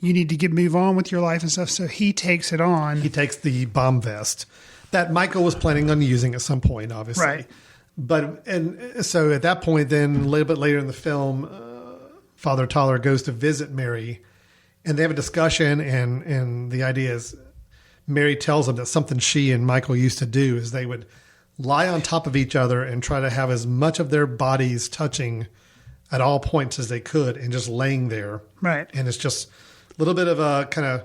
need to move on with your life and stuff. So he takes it on. He takes the bomb vest that Michael was planning on using at some point, obviously. Right. And so at that point, then a little bit later in the film, Father Toller goes to visit Mary, and they have a discussion. And the idea is, Mary tells him that something she and Michael used to do is they would lie on top of each other and try to have as much of their bodies touching at all points as they could, and just laying there. Right. And it's just a little bit of a kind of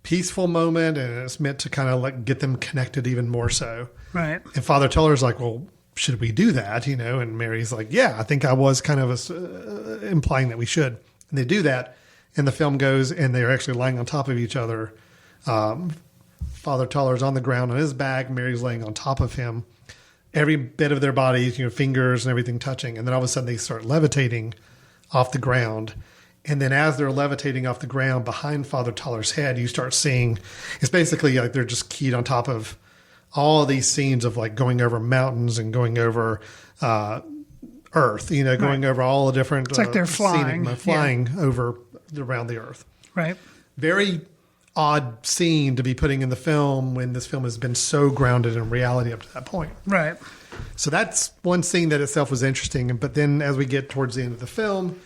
peaceful moment, and it's meant to kind of like get them connected even more so. Right. And Father Toller's like, well, should we do that? And Mary's like, yeah, I think I was kind of implying that we should. And they do that, and the film goes, and they're actually lying on top of each other. Father Toller's on the ground on his back. Mary's laying on top of him. every bit of their bodies, fingers and everything touching. And then all of a sudden they start levitating off the ground. And then as they're levitating off the ground behind Father Toller's head, you start seeing, it's basically like they're just keyed on top of all of these scenes of like going over mountains and going over earth, going over all the different. It's like they're flying. Flying over around the earth. Right. Very odd scene to be putting in the film when this film has been so grounded in reality up to that point. Right. So that's one scene that itself was interesting. But then as we get towards the end of the film,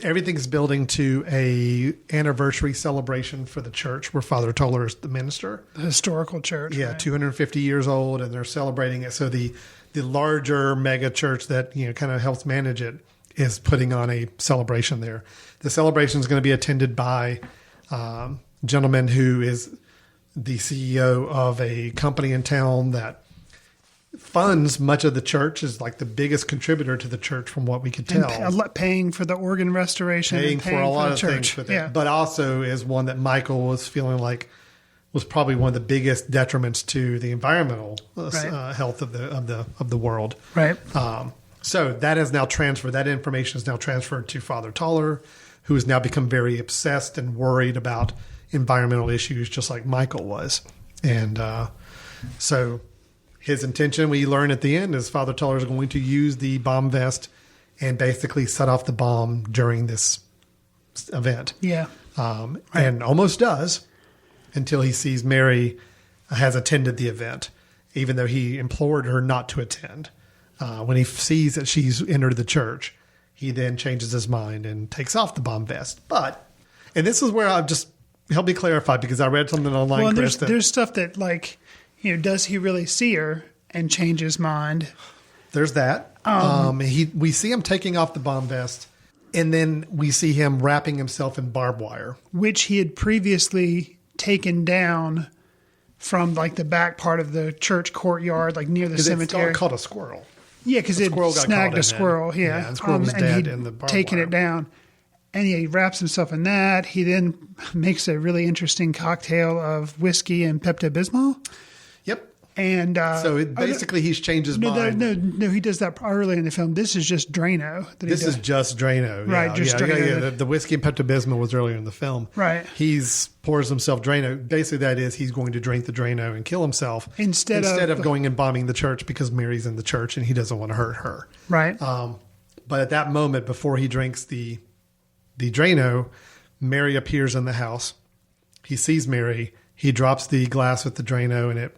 everything's building to a anniversary celebration for the church where Father Toller is the minister. The historical church. Yeah, right? 250 years old, and they're celebrating it. So the larger mega church that kind of helps manage it is putting on a celebration there. The celebration is going to be attended by a gentleman who is the CEO of a company in town that funds much of the church, is like the biggest contributor to the church from what we could tell. And paying for the organ restoration. Paying for a lot of church. things. But also is one that Michael was feeling like was probably one of the biggest detriments to the environmental health of the world. Right. So that is now transferred. That information is now transferred to Father Toller, who has now become very obsessed and worried about environmental issues, just like Michael was. And so his intention, we learn at the end, is Father Toller is going to use the bomb vest and basically set off the bomb during this event. Yeah. And almost does until he sees Mary has attended the event, even though he implored her not to attend. When he sees that she's entered the church, he then changes his mind and takes off the bomb vest. And this is where I've just help me clarify, because I read something online. Well, Chris, there's stuff that does he really see her and change his mind? There's that. We see him taking off the bomb vest, and then we see him wrapping himself in barbed wire, which he had previously taken down from like the back part of the church courtyard, like near the cemetery. It's called a squirrel. Yeah, because it snagged a squirrel. Yeah, and the squirrel was dead in the barbed taken wire. it down. And he wraps himself in that. He then makes a really interesting cocktail of whiskey and Pepto-Bismol. Yep. And so basically he's changed his mind. No, he does that earlier in the film. This is just Drano. This is just Drano. Right, just Drano. Yeah. The whiskey and Pepto-Bismol was earlier in the film. Right. He's pours himself Drano. Basically, that is he's going to drink the Drano and kill himself instead of going and bombing the church, because Mary's in the church and he doesn't want to hurt her. Right. But at that moment, before he drinks the Drano, Mary appears in the house. He sees Mary. He drops the glass with the Drano and it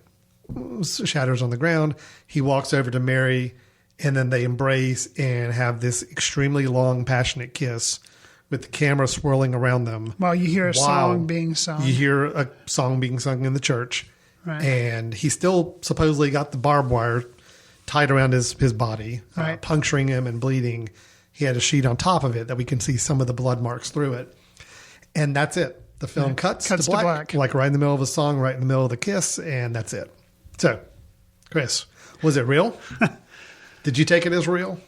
shatters on the ground. He walks over to Mary, and then they embrace and have this extremely long, passionate kiss with the camera swirling around them. While you hear a song being sung. You hear a song being sung in the church. Right. And he still supposedly got the barbed wire tied around his body, right. Puncturing him and bleeding. He had a sheet on top of it that we can see some of the blood marks through it. And that's it. The film cuts to black, like right in the middle of a song, right in the middle of the kiss, and that's it. So, Chris, was it real? Did you take it as real?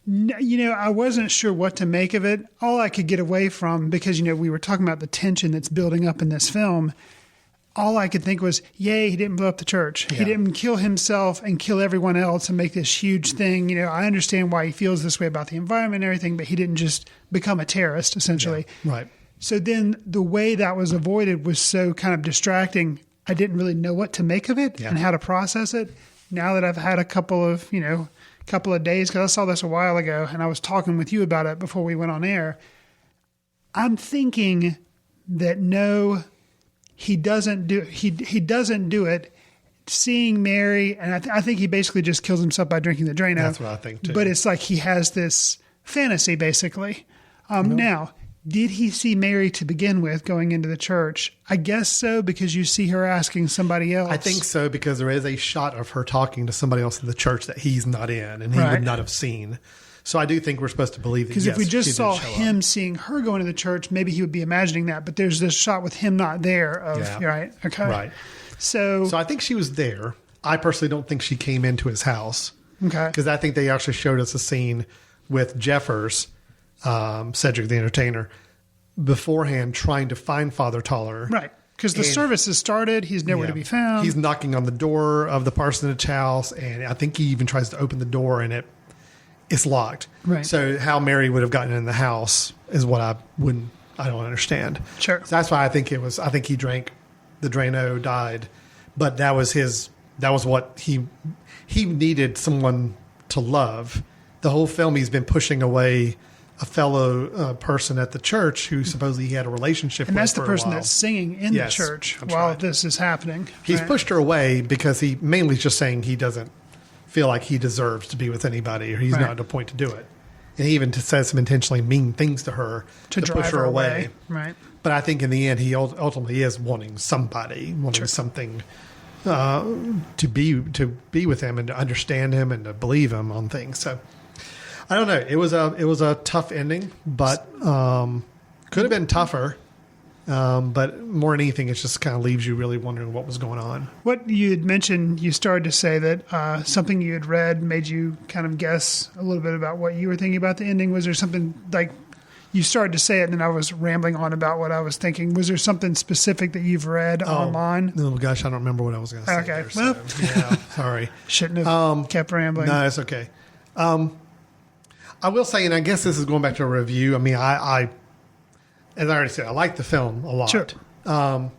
No, I wasn't sure what to make of it. All I could get away from, because, we were talking about the tension that's building up in this film, all I could think was, yay, he didn't blow up the church. Yeah. He didn't kill himself and kill everyone else and make this huge thing. I understand why he feels this way about the environment and everything, but he didn't just become a terrorist, essentially. Yeah, right. So then the way that was avoided was so kind of distracting. I didn't really know what to make of it and how to process it. Now that I've had a couple of days, because I saw this a while ago and I was talking with you about it before we went on air, I'm thinking that no, he doesn't do it. Seeing Mary, and I think he basically just kills himself by drinking the Drano. That's what I think too. But it's like he has this fantasy, basically. Now, did he see Mary to begin with going into the church? I guess so, because you see her asking somebody else. I think so, because there is a shot of her talking to somebody else in the church that he's not in and he would not have seen. So I do think we're supposed to believe that, because if we just saw him seeing her go into the church, maybe he would be imagining that. But there's this shot with him not there right? Okay. Right. So I think she was there. I personally don't think she came into his house. Okay. Because I think they actually showed us a scene with Jeffers, Cedric the Entertainer, beforehand trying to find Father Toller. Right. Because the service has started. He's nowhere to be found. He's knocking on the door of the parsonage house, and I think he even tries to open the door, and it's locked. Right. So how Mary would have gotten in the house is what I don't understand. Sure. So that's why I think he drank the Drano, died, but that was what he needed someone to love. The whole film he's been pushing away a fellow person at the church who supposedly he had a relationship with. And that's the for a person while. that's singing in the church while this is happening. He's pushed her away because he mainly is just saying he doesn't feel like he deserves to be with anybody, or he's not at a point to do it. And he even says some intentionally mean things to her to push her away. Right. But I think in the end, he ultimately is wanting somebody, something to be with him and to understand him and to believe him on things. So I don't know. It was a tough ending, but could have been tougher. But more than anything, it just kind of leaves you really wondering what was going on. What you had mentioned, you started to say that something you had read made you kind of guess a little bit about what you were thinking about the ending. Was there something like you started to say it, and then I was rambling on about what I was thinking? Was there something specific that you've read online? Oh gosh, I don't remember what I was going to say. Okay, there, so, yeah, sorry, shouldn't have kept rambling. No, it's okay. I will say, and I guess this is going back to a review. I mean, I as I already said, I like the film a lot. Sure. I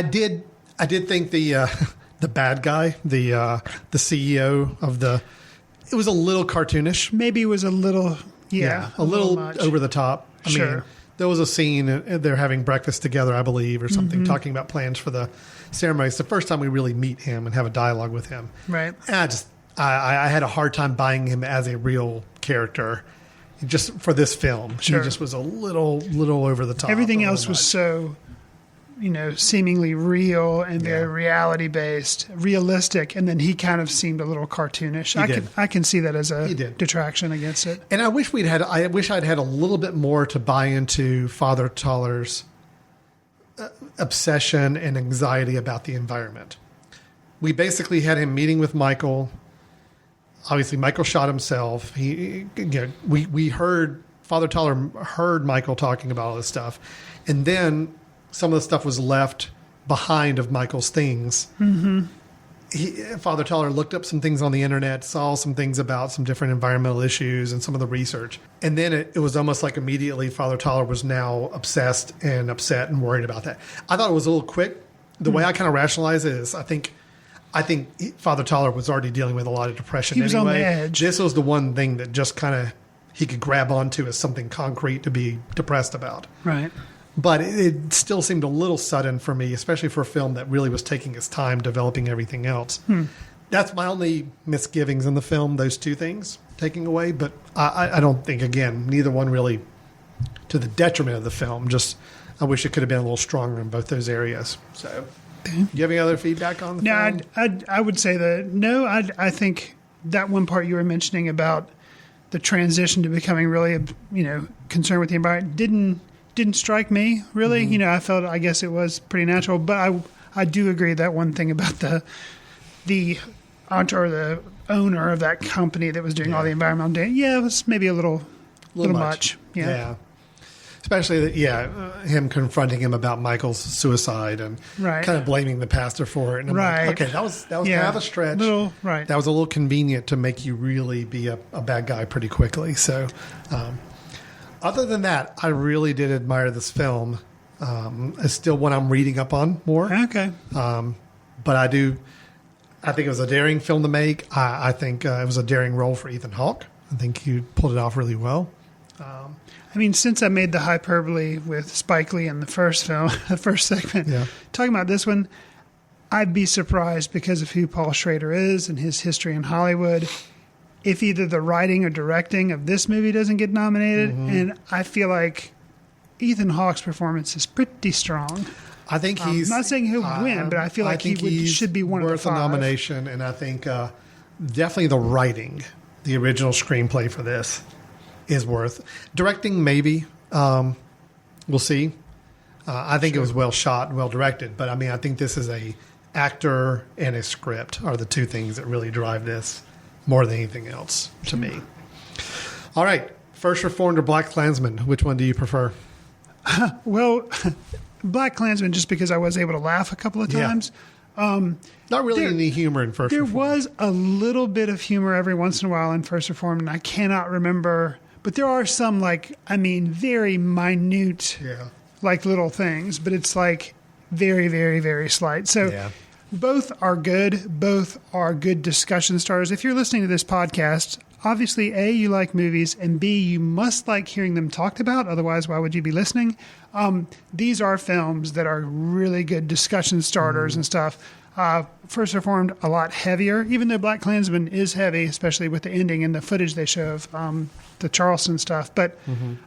did think the bad guy, the CEO of it was a little cartoonish. Maybe it was a little, a little much. over the top. I mean, there was a scene they're having breakfast together, I believe, or something, talking about plans for the ceremony. It's the first time we really meet him and have a dialogue with him. Right. And I had a hard time buying him as a real character. Just for this film, he just was a little over the top. Everything else was so, seemingly real and very reality based, realistic, and then he kind of seemed a little cartoonish. I can see that as a detraction against it. And I wish I'd had a little bit more to buy into Father Toller's obsession and anxiety about the environment. We basically had him meeting with Michael. Obviously, Michael shot himself. We heard Father Toller heard Michael talking about all this stuff, and then some of the stuff was left behind of Michael's things. Mm-hmm. Father Toller looked up some things on the internet, saw some things about some different environmental issues and some of the research, and then it was almost like immediately Father Toller was now obsessed and upset and worried about that. I thought it was a little quick. The way I kind of rationalize it is, I think Father Toller was already dealing with a lot of depression. He was anyway. on the edge. This was the one thing that just kind of he could grab onto as something concrete to be depressed about. Right. But it still seemed a little sudden for me, especially for a film that really was taking its time developing everything else. That's my only misgivings in the film, those two things taking away. But I don't think, again, neither one really to the detriment of the film. Just I wish it could have been a little stronger in both those areas. So... Do you have any other feedback on the film? I would say that no. I think that one part you were mentioning about the transition to becoming really, concerned with the environment didn't strike me really. Mm-hmm. I felt I guess it was pretty natural, but I do agree that one thing about the owner of that company that was doing all the environmental data. Yeah, it was maybe a little much. Yeah. Especially, him confronting him about Michael's suicide and kind of blaming the pastor for it. And I'm like, okay, that was kind of a stretch. That was a little convenient to make you really be a bad guy pretty quickly. So, other than that, I really did admire this film. It's still one I'm reading up on more. Okay. But I think it was a daring film to make. I think it was a daring role for Ethan Hawke. I think he pulled it off really well. Since I made the hyperbole with Spike Lee in the first film, the first segment, talking about this one, I'd be surprised because of who Paul Schrader is and his history in Hollywood if either the writing or directing of this movie doesn't get nominated. Mm-hmm. And I feel like Ethan Hawke's performance is pretty strong. I think he's... I'm not saying he'll win, but I feel like he should be one of the five. Worth a nomination, and I think definitely the writing, the original screenplay for this, is worth. Directing, maybe. We'll see. I think it was well shot and well directed, but I think this is a actor and a script are the two things that really drive this more than anything else to me. All right. First Reformed or BlackKklansman, which one do you prefer? Well, BlackKklansman, just because I was able to laugh a couple of times. Not really any humor in First Reformed. There was a little bit of humor every once in a while in First Reformed, and I cannot remember. But there are some, very minute, little things. But it's very, very, very slight. So both are good. Both are good discussion starters. If you're listening to this podcast, obviously, A, you like movies, and B, you must like hearing them talked about. Otherwise, why would you be listening? These are films that are really good discussion starters and stuff. First Reformed, a lot heavier, even though BlackKklansman is heavy, especially with the ending and the footage they show of the Charleston stuff,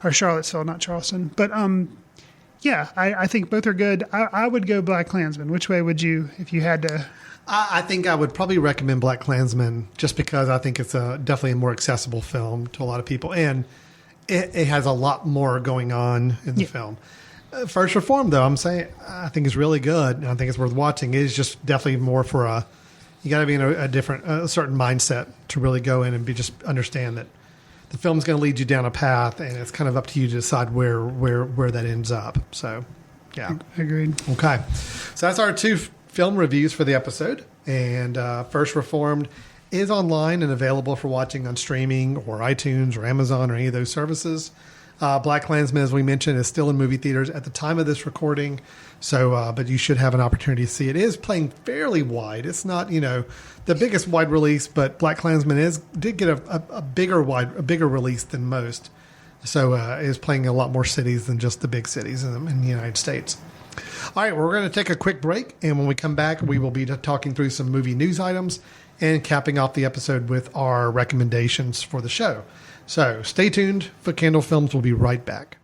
or Charlottesville, not Charleston. But I think both are good. I would go BlackKklansman. Which way would you, if you had to? I think I would probably recommend BlackKklansman just because I think it's definitely a more accessible film to a lot of people, and it has a lot more going on in the film. First Reformed, though, I think is really good, and I think it's worth watching. It is just definitely more for you got to be in a certain mindset to really go in and just understand that the film's going to lead you down a path, and it's kind of up to you to decide where that ends up. So, yeah. Agreed. Okay. So that's our 2 film reviews for the episode, and First Reformed is online and available for watching on streaming or iTunes or Amazon or any of those services. BlackKklansman, as we mentioned, is still in movie theaters at the time of this recording, so but you should have an opportunity to see it. It is playing fairly wide. It's not the biggest wide release, but BlackKklansman did get a bigger release than most, so it is playing in a lot more cities than just the big cities in the United States. All right, we're going to take a quick break, and when we come back, we will be talking through some movie news items and capping off the episode with our recommendations for the show. So stay tuned. Footcandle Films will be right back.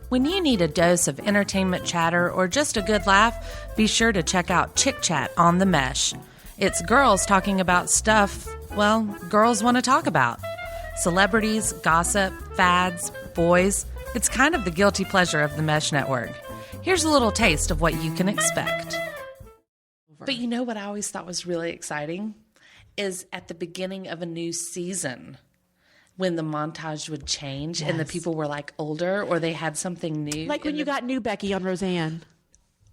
When you need a dose of entertainment chatter or just a good laugh, be sure to check out Chick Chat on the Mesh. It's girls talking about stuff, girls want to talk about. Celebrities, gossip, fads, boys. It's kind of the guilty pleasure of the Mesh Network. Here's a little taste of what you can expect. But you know what I always thought was really exciting? Is at the beginning of a new season when the montage would change and the people were older or they had something new. Like when you got new Becky on Roseanne.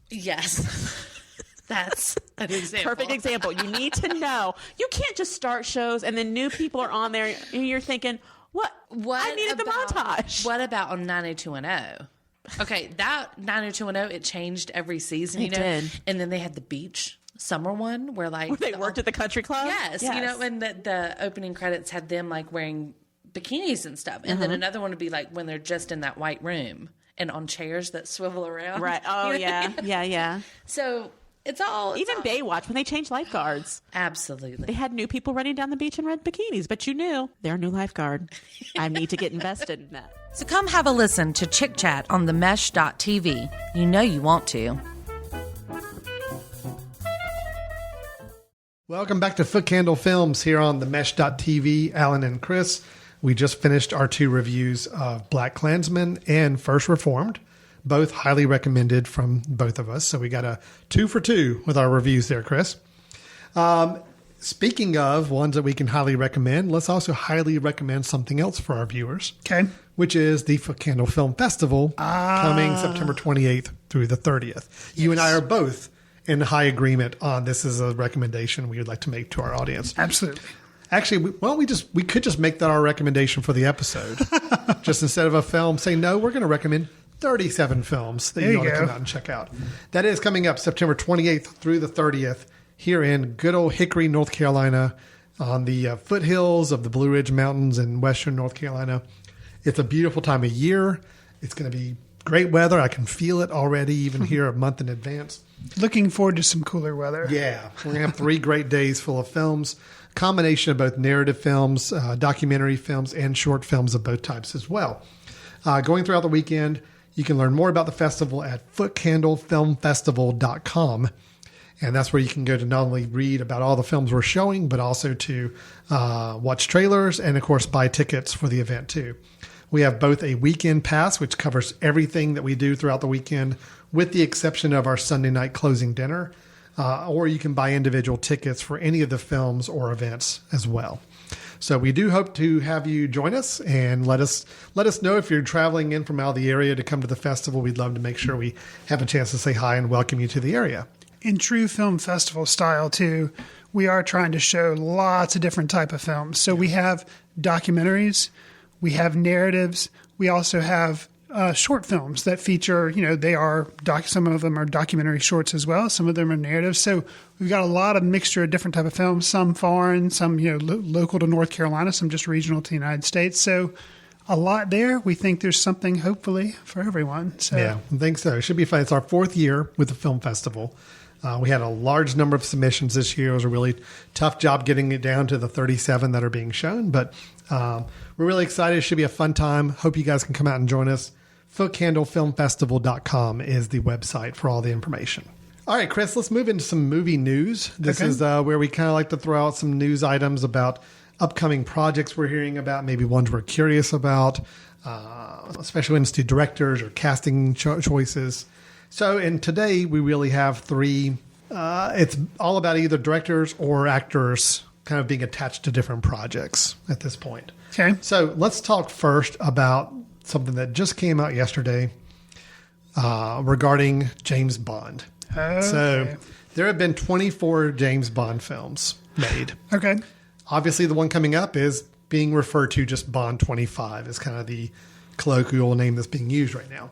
Yes. That's an example. Perfect example. You need to know. You can't just start shows and then new people are on there and you're thinking, what I needed the montage. What about on 90210? Okay, that 90210, it changed every season, It did. And then they had the beach summer one where where they worked at the country club. Yes. And the opening credits had them wearing bikinis and stuff, and then another one would be when they're just in that white room and on chairs that swivel around. Right. Oh yeah. So it's all Baywatch when they changed lifeguards. Absolutely. They had new people running down the beach in red bikinis, but you knew they're a new lifeguard. I need to get invested in that. So come have a listen to Chick Chat on the Mesh.tv. You know you want to. Welcome back to Footcandle Films here on the Mesh.tv. Alan and Chris. We just finished our 2 reviews of BlackKklansman and First Reformed, both highly recommended from both of us. So we got a 2 for 2 with our reviews there, Chris. Speaking of ones that we can highly recommend, let's also highly recommend something else for our viewers. Okay. Which is the Footcandle Film Festival coming September 28th through the 30th. Yes. You and I are both in high agreement on this is a recommendation we would like to make to our audience. Absolutely. Actually, we could just make that our recommendation for the episode. Just instead of a film, say, no, we're going to recommend 37 films that you ought to come out and check out. That is coming up September 28th through the 30th here in good old Hickory, North Carolina, on the foothills of the Blue Ridge Mountains in western North Carolina. It's a beautiful time of year. It's going to be great weather. I can feel it already, even here a month in advance. Looking forward to some cooler weather. Yeah. We're going to have 3 great days full of films. Combination of both narrative films, documentary films, and short films of both types as well. Going throughout the weekend, you can learn more about the festival at footcandlefilmfestival.com. And that's where you can go to not only read about all the films we're showing, but also to watch trailers and, of course, buy tickets for the event, too. We have both a weekend pass, which covers everything that we do throughout the weekend, with the exception of our Sunday night closing dinner. Or you can buy individual tickets for any of the films or events as well. So we do hope to have you join us, and let us know if you're traveling in from out of the area to come to the festival. We'd love to make sure we have a chance to say hi and welcome you to the area. In true film festival style, too, we are trying to show lots of different type of films. So we have documentaries, we have narratives, we also have short films that feature, they are some of them are documentary shorts as well. Some of them are narratives. So we've got a lot of mixture of different type of films, some foreign, some, local to North Carolina, some just regional to the United States. So a lot there. We think there's something, hopefully, for everyone. So. Yeah, I think so. It should be fun. It's our 4th year with the film festival. We had a large number of submissions this year. It was a really tough job getting it down to the 37 that are being shown. But we're really excited. It should be a fun time. Hope you guys can come out and join us. Footcandlefilmfestival.com is the website for all the information. All right, Chris, let's move into some movie news. This is where we kind of like to throw out some news items about upcoming projects we're hearing about, maybe ones we're curious about, especially when it's to directors or casting choices. So, and today we really have 3. It's all about either directors or actors kind of being attached to different projects at this point. Okay. So let's talk first about something that just came out yesterday regarding James Bond. Okay. So there have been 24 James Bond films made. Okay. Obviously, the one coming up is being referred to just Bond 25 is kind of the colloquial name that's being used right now.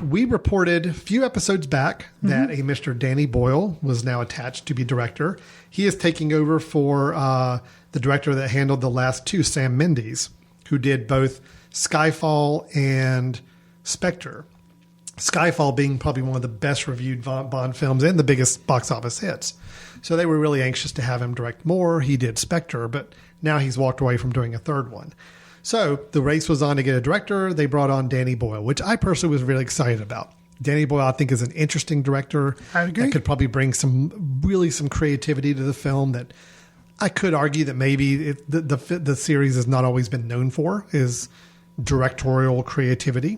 We reported a few episodes back that a Mr. Danny Boyle was now attached to be director. He is taking over for the director that handled the last 2, Sam Mendes, who did both Skyfall and Spectre. Skyfall being probably one of the best reviewed Bond films and the biggest box office hits. So they were really anxious to have him direct more. He did Spectre, but now he's walked away from doing a third one. So the race was on to get a director. They brought on Danny Boyle, which I personally was really excited about. Danny Boyle, I think, is an interesting director. I agree. That could probably bring some creativity to the film that I could argue that maybe the series has not always been known for, is directorial creativity.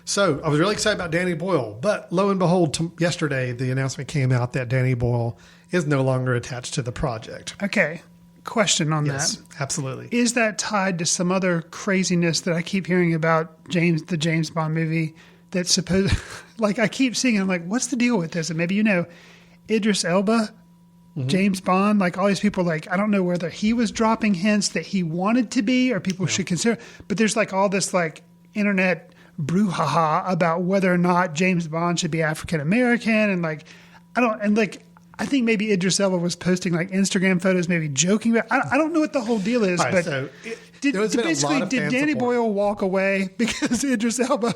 So I was really excited about Danny Boyle, but lo and behold, yesterday the announcement came out that Danny Boyle is no longer attached to the project. Okay. Question on Yes, that. absolutely. Is that tied to some other craziness that I keep hearing about the James Bond movie that's supposed, like I keep seeing, I'm like, what's the deal with this? And maybe, Idris Elba, James Bond, like all these people, like, I don't know whether he was dropping hints that he wanted to be or people should consider, but there's like all this like internet brouhaha about whether or not James Bond should be African-American. And like, I think maybe Idris Elba was posting like Instagram photos, maybe joking about. I don't know what the whole deal is, Right, but so did Danny Boyle walk away because Idris Elba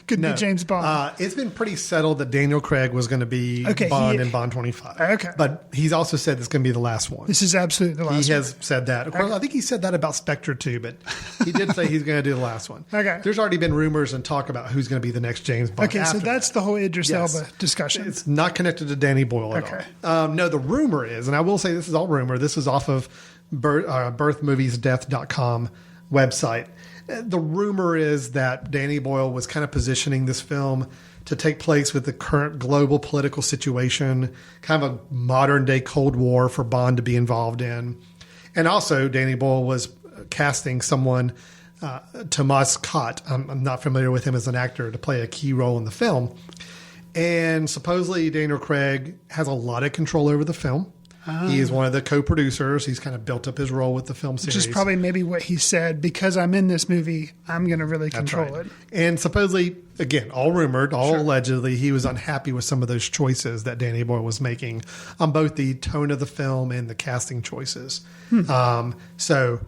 could be James Bond? It's been pretty settled that Daniel Craig was going to be Bond in Bond 25. Okay. But he's also said it's going to be the last one. This is absolutely the last one. He has said that. Of course, I think he said that about Spectre too, but he did say he's going to do the last one. Okay. There's already been rumors and talk about who's going to be the next James Bond. Okay, so that's the whole Idris Elba discussion. It's not connected to Danny Boyle at all. No, the rumor is, and I will say this is all rumor, this is off of birthmoviesdeath.com website. The rumor is that Danny Boyle was kind of positioning this film to take place with the current global political situation, kind of a modern day Cold War for Bond to be involved in. And also Danny Boyle was casting someone, Tomas Kott. I'm not familiar with him as an actor, to play a key role in the film. And supposedly Daniel Craig has a lot of control over the film. He is one of the co-producers. He's kind of built up his role with the film series. Which is probably maybe what he said, because I'm in this movie, I'm going to really control it. And supposedly, again, all rumored, allegedly, he was unhappy with some of those choices that Danny Boyle was making on both the tone of the film and the casting choices. So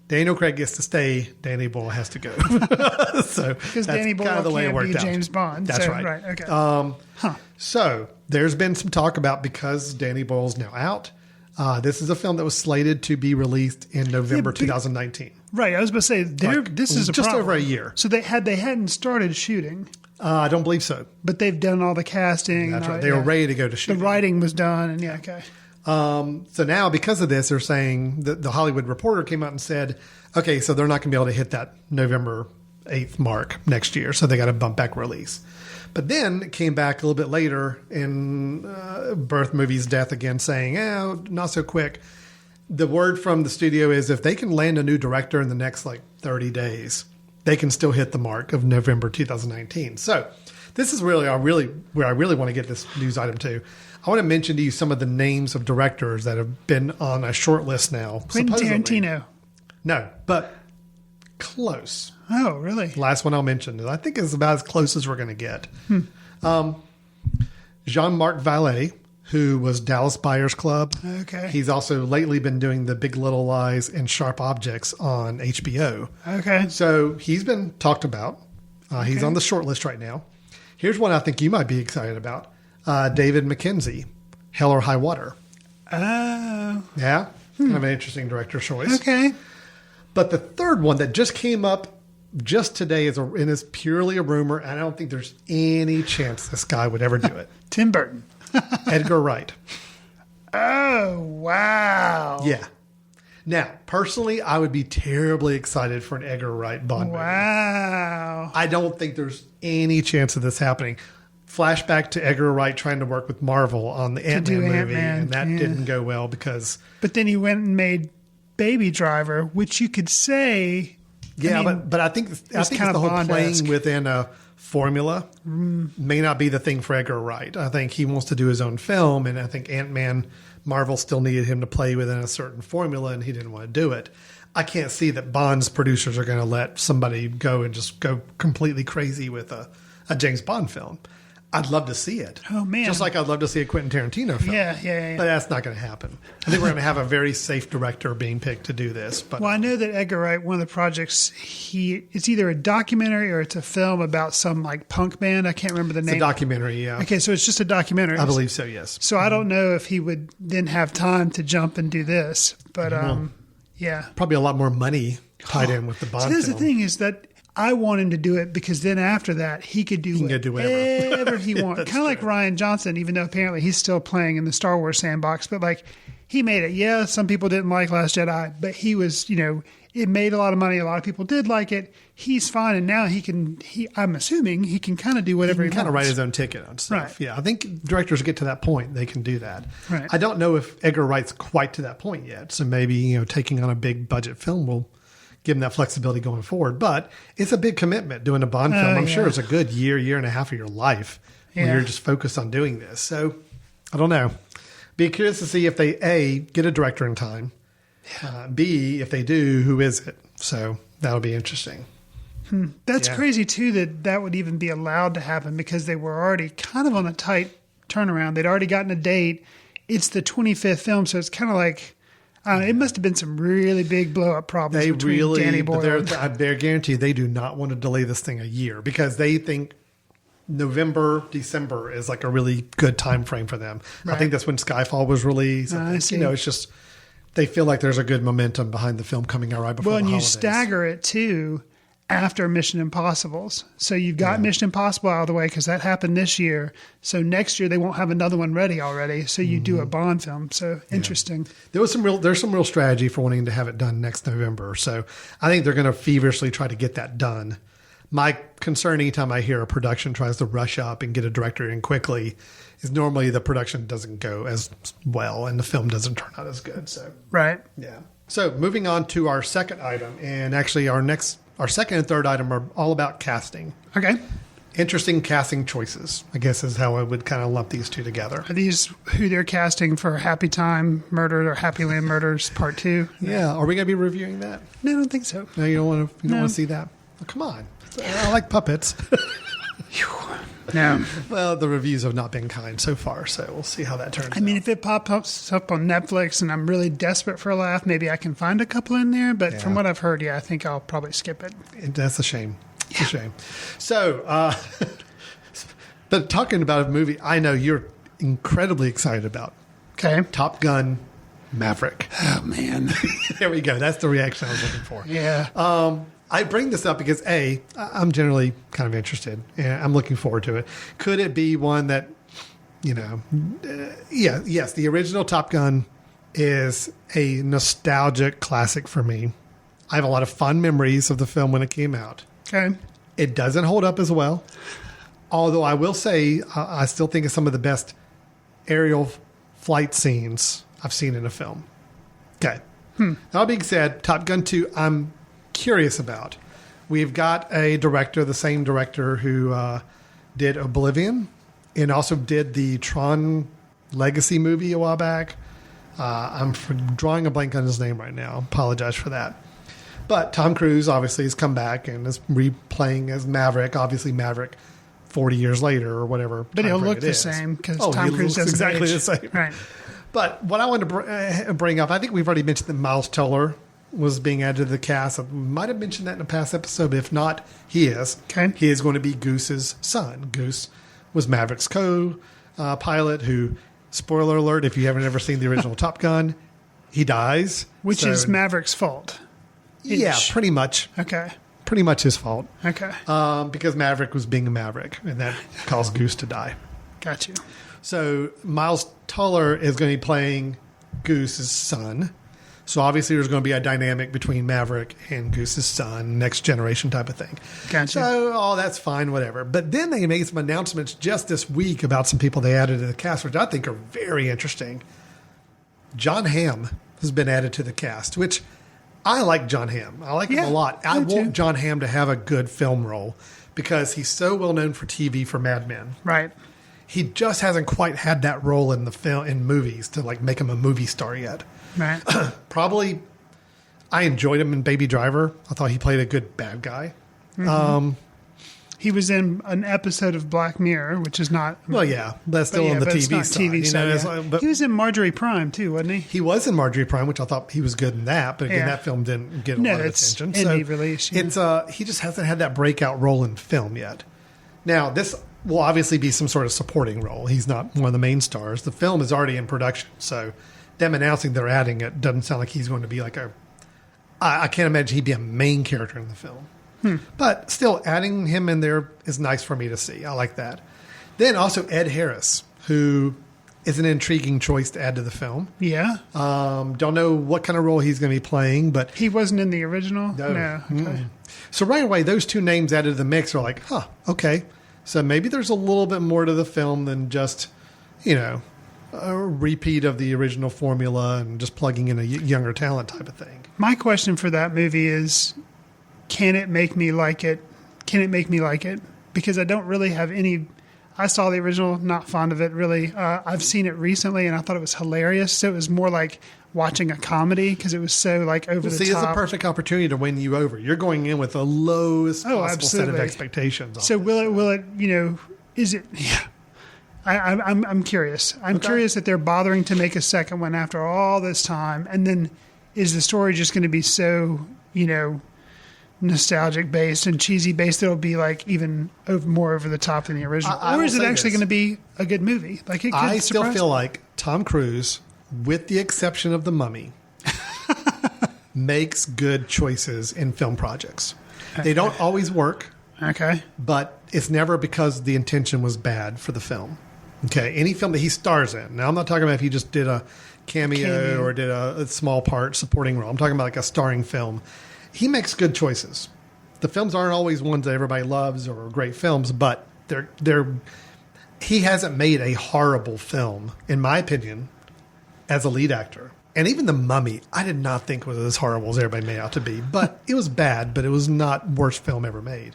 Daniel Craig gets to stay, Danny Boyle has to go. So because Danny Boyle kind of the way it can't be worked out. James Bond. That's so, right. Okay. So there's been some talk about, because Danny Boyle's now out, this is a film that was slated to be released in November 2019. Right. I was about to say, this is a just problem. over a year. So they hadn't started shooting. I don't believe so. But they've done all the casting. That's right. They were ready to go to shoot. The writing was done, and okay. So now, because of this, they're saying that the Hollywood Reporter came out and said, okay, so they're not going to be able to hit that November 8th mark next year, so they got to bump back release. But then it came back a little bit later in Birth Movies Death again saying, not so quick. the word from the studio is if they can land a new director in the next 30 days, they can still hit the mark of November 2019. So this is really where I really want to get this news item to. I want to mention to you some of the names of directors that have been on a short list now. Quentin Tarantino. No, but close. Oh, really? Last one I'll mention. I think is about as close as we're going to get. Jean-Marc Vallée, who was Dallas Buyers Club. Okay. He's also lately been doing The Big Little Lies and Sharp Objects on HBO. Okay. So he's been talked about. He's on the short list right now. Here's one I think you might be excited about. David Mackenzie, Hell or High Water. Oh. Yeah. Kind of an interesting director choice. Okay. But the third one that just came up just today is purely a rumor, and I don't think there's any chance this guy would ever do it. Tim Burton. Edgar Wright. Oh, wow. Yeah. Now, personally, I would be terribly excited for an Edgar Wright Bond movie. Wow. I don't think there's any chance of this happening. Flashback to Edgar Wright trying to work with Marvel on the Ant-Man movie, Ant-Man, and that didn't go well because... But then he went and made Baby Driver, which you could say... Yeah, but I think it's the whole playing within a formula may not be the thing for Edgar Wright. I think he wants to do his own film, and I think Ant-Man, Marvel still needed him to play within a certain formula, and he didn't want to do it. I can't see that Bond's producers are going to let somebody go and just go completely crazy with a James Bond film. I'd love to see it. Oh, man. Just like I'd love to see a Quentin Tarantino film. Yeah. But that's not going to happen. I think we're going to have a very safe director being picked to do this. But well, I know that Edgar Wright, one of the projects, it's either a documentary or it's a film about some punk band. I can't remember the name. It's a documentary, yeah. Okay, so it's just a documentary. I believe so, yes. So I don't know if he would then have time to jump and do this. But yeah. Probably a lot more money tied in with the Bond film. So the thing is that I want him to do it because then after that, he could do whatever he wants. Kind of like Rian Johnson, even though apparently he's still playing in the Star Wars sandbox. But he made it. Yeah, some people didn't like Last Jedi, but he was, it made a lot of money. A lot of people did like it. He's fine. And now I'm assuming he can kind of do whatever he wants. Kind of write his own ticket on stuff. Right. Yeah, I think directors get to that point, they can do that. Right. I don't know if Edgar Wright's quite to that point yet. So maybe, taking on a big budget film will give him that flexibility going forward. But it's a big commitment doing a Bond film. I'm sure it's a good year and a half of your life when you're just focused on doing this. So I don't know. Be curious to see if they, A, get a director in time. B, if they do, who is it? So that'll be interesting. That's crazy, too, that would even be allowed to happen because they were already kind of on a tight turnaround. They'd already gotten a date. It's the 25th film, so it's kind of like, it must have been some really big blow-up problems between Danny Boyle. They're guaranteed they do not want to delay this thing a year because they think November, December is a really good time frame for them. Right. I think that's when Skyfall was released. I think, it's just they feel like there's a good momentum behind the film coming out right before the holidays. Well, and you stagger it, too, after Mission Impossibles. So you've got Mission Impossible out of the way because that happened this year. So next year they won't have another one ready already. So you do a Bond film. So interesting. There's some real strategy for wanting to have it done next November. So I think they're going to feverishly try to get that done. My concern anytime I hear a production tries to rush up and get a director in quickly is normally the production doesn't go as well and the film doesn't turn out as good. So right. Yeah. So moving on to our second item, and actually our second and third item are all about casting. Okay. Interesting casting choices, I guess, is how I would kind of lump these two together. Are these who they're casting for Happy Time Murder or Happy Land Murders Part 2? Yeah. Are we going to be reviewing that? No, I don't think so. No, you don't want to see that? Oh, come on. I like puppets. No. Well, the reviews have not been kind so far, so we'll see how that turns out. I mean, if it pops up on Netflix and I'm really desperate for a laugh, maybe I can find a couple in there. But from what I've heard, I think I'll probably skip it. That's a shame. It's a shame. So, but talking about a movie I know you're incredibly excited about. Okay. Top Gun Maverick. Oh, man. There we go. That's the reaction I was looking for. Yeah. I bring this up because, A, I'm generally kind of interested, and I'm looking forward to it. Could it be one that, yes, the original Top Gun is a nostalgic classic for me. I have a lot of fond memories of the film when it came out. Okay. It doesn't hold up as well, although I will say I still think it's some of the best aerial flight scenes I've seen in a film. Okay. That being said, Top Gun 2, I'm curious about. We've got a director, the same director who did Oblivion and also did the Tron Legacy movie a while back. I'm drawing a blank on his name right now. Apologize for that. But Tom Cruise obviously has come back and is replaying as Maverick. Obviously, Maverick 40 years later or whatever. But he'll look the same because Tom Cruise doesn't exactly age. the same. Right. But what I wanted to bring up, I think we've already mentioned that Miles Teller was being added to the cast. I might have mentioned that in a past episode, but if not, he is. Okay. He is going to be Goose's son. Goose was Maverick's co-pilot who, spoiler alert, if you haven't ever seen the original Top Gun, he dies. Which is Maverick's fault. Yeah, pretty much. Okay. Pretty much his fault. Okay. Because Maverick was being a Maverick, and that caused Goose to die. Got you. So Miles Teller is going to be playing Goose's son. So obviously there's going to be a dynamic between Maverick and Goose's son, next generation type of thing. Gotcha. So, that's fine, whatever. But then they made some announcements just this week about some people they added to the cast, which I think are very interesting. John Hamm has been added to the cast, which I like John Hamm. I like him a lot. I want John Hamm to have a good film role because he's so well known for TV for Mad Men. Right. He just hasn't quite had that role in the film in movies to like make him a movie star yet. Right. Probably, I enjoyed him in Baby Driver. I thought he played a good bad guy. Mm-hmm. He was in an episode of Black Mirror, which is not. Well, yeah, that's still on the TV side. TV side, but he was in Marjorie Prime too, wasn't he? He was in Marjorie Prime, which I thought he was good in that. But again, that film didn't get a lot of attention. Indie release. Yeah. It's he just hasn't had that breakout role in film yet. Now this will obviously be some sort of supporting role. He's not one of the main stars. The film is already in production, so them announcing they're adding it doesn't sound like he's going to be like a. I can't imagine he'd be a main character in the film. But still, adding him in there is nice for me to see. I like that. Then also Ed Harris, who is an intriguing choice to add to the film. Yeah. Don't know what kind of role he's going to be playing, but he wasn't in the original. No. Okay. Mm-mm. So right away, those two names added to the mix are like, okay. So maybe there's a little bit more to the film than just, a repeat of the original formula and just plugging in a younger talent type of thing. My question for that movie is, can it make me like it? Can it make me like it? Because I don't really have any. I saw the original, not fond of it really. I've seen it recently and I thought it was hilarious. So it was more like watching a comedy because it was so like over the top. It's a perfect opportunity to win you over. You're going in with the lowest possible set of expectations. So will it, is it, yeah. I'm curious. I'm curious that they're bothering to make a second one after all this time. And then is the story just going to be so, nostalgic based and cheesy based that it'll be like even more over the top than the original? Or is it actually going to be a good movie? Like it could I still feel like Tom Cruise, with the exception of The Mummy, makes good choices in film projects. They don't always work. Okay. But it's never because the intention was bad for the film. Okay. Any film that he stars in. Now, I'm not talking about if he just did a cameo or did a small part supporting role. I'm talking about like a starring film. He makes good choices. The films aren't always ones that everybody loves or great films, but he hasn't made a horrible film, in my opinion, as a lead actor. And even The Mummy, I did not think was as horrible as everybody made out to be. But it was bad, but it was not worst film ever made.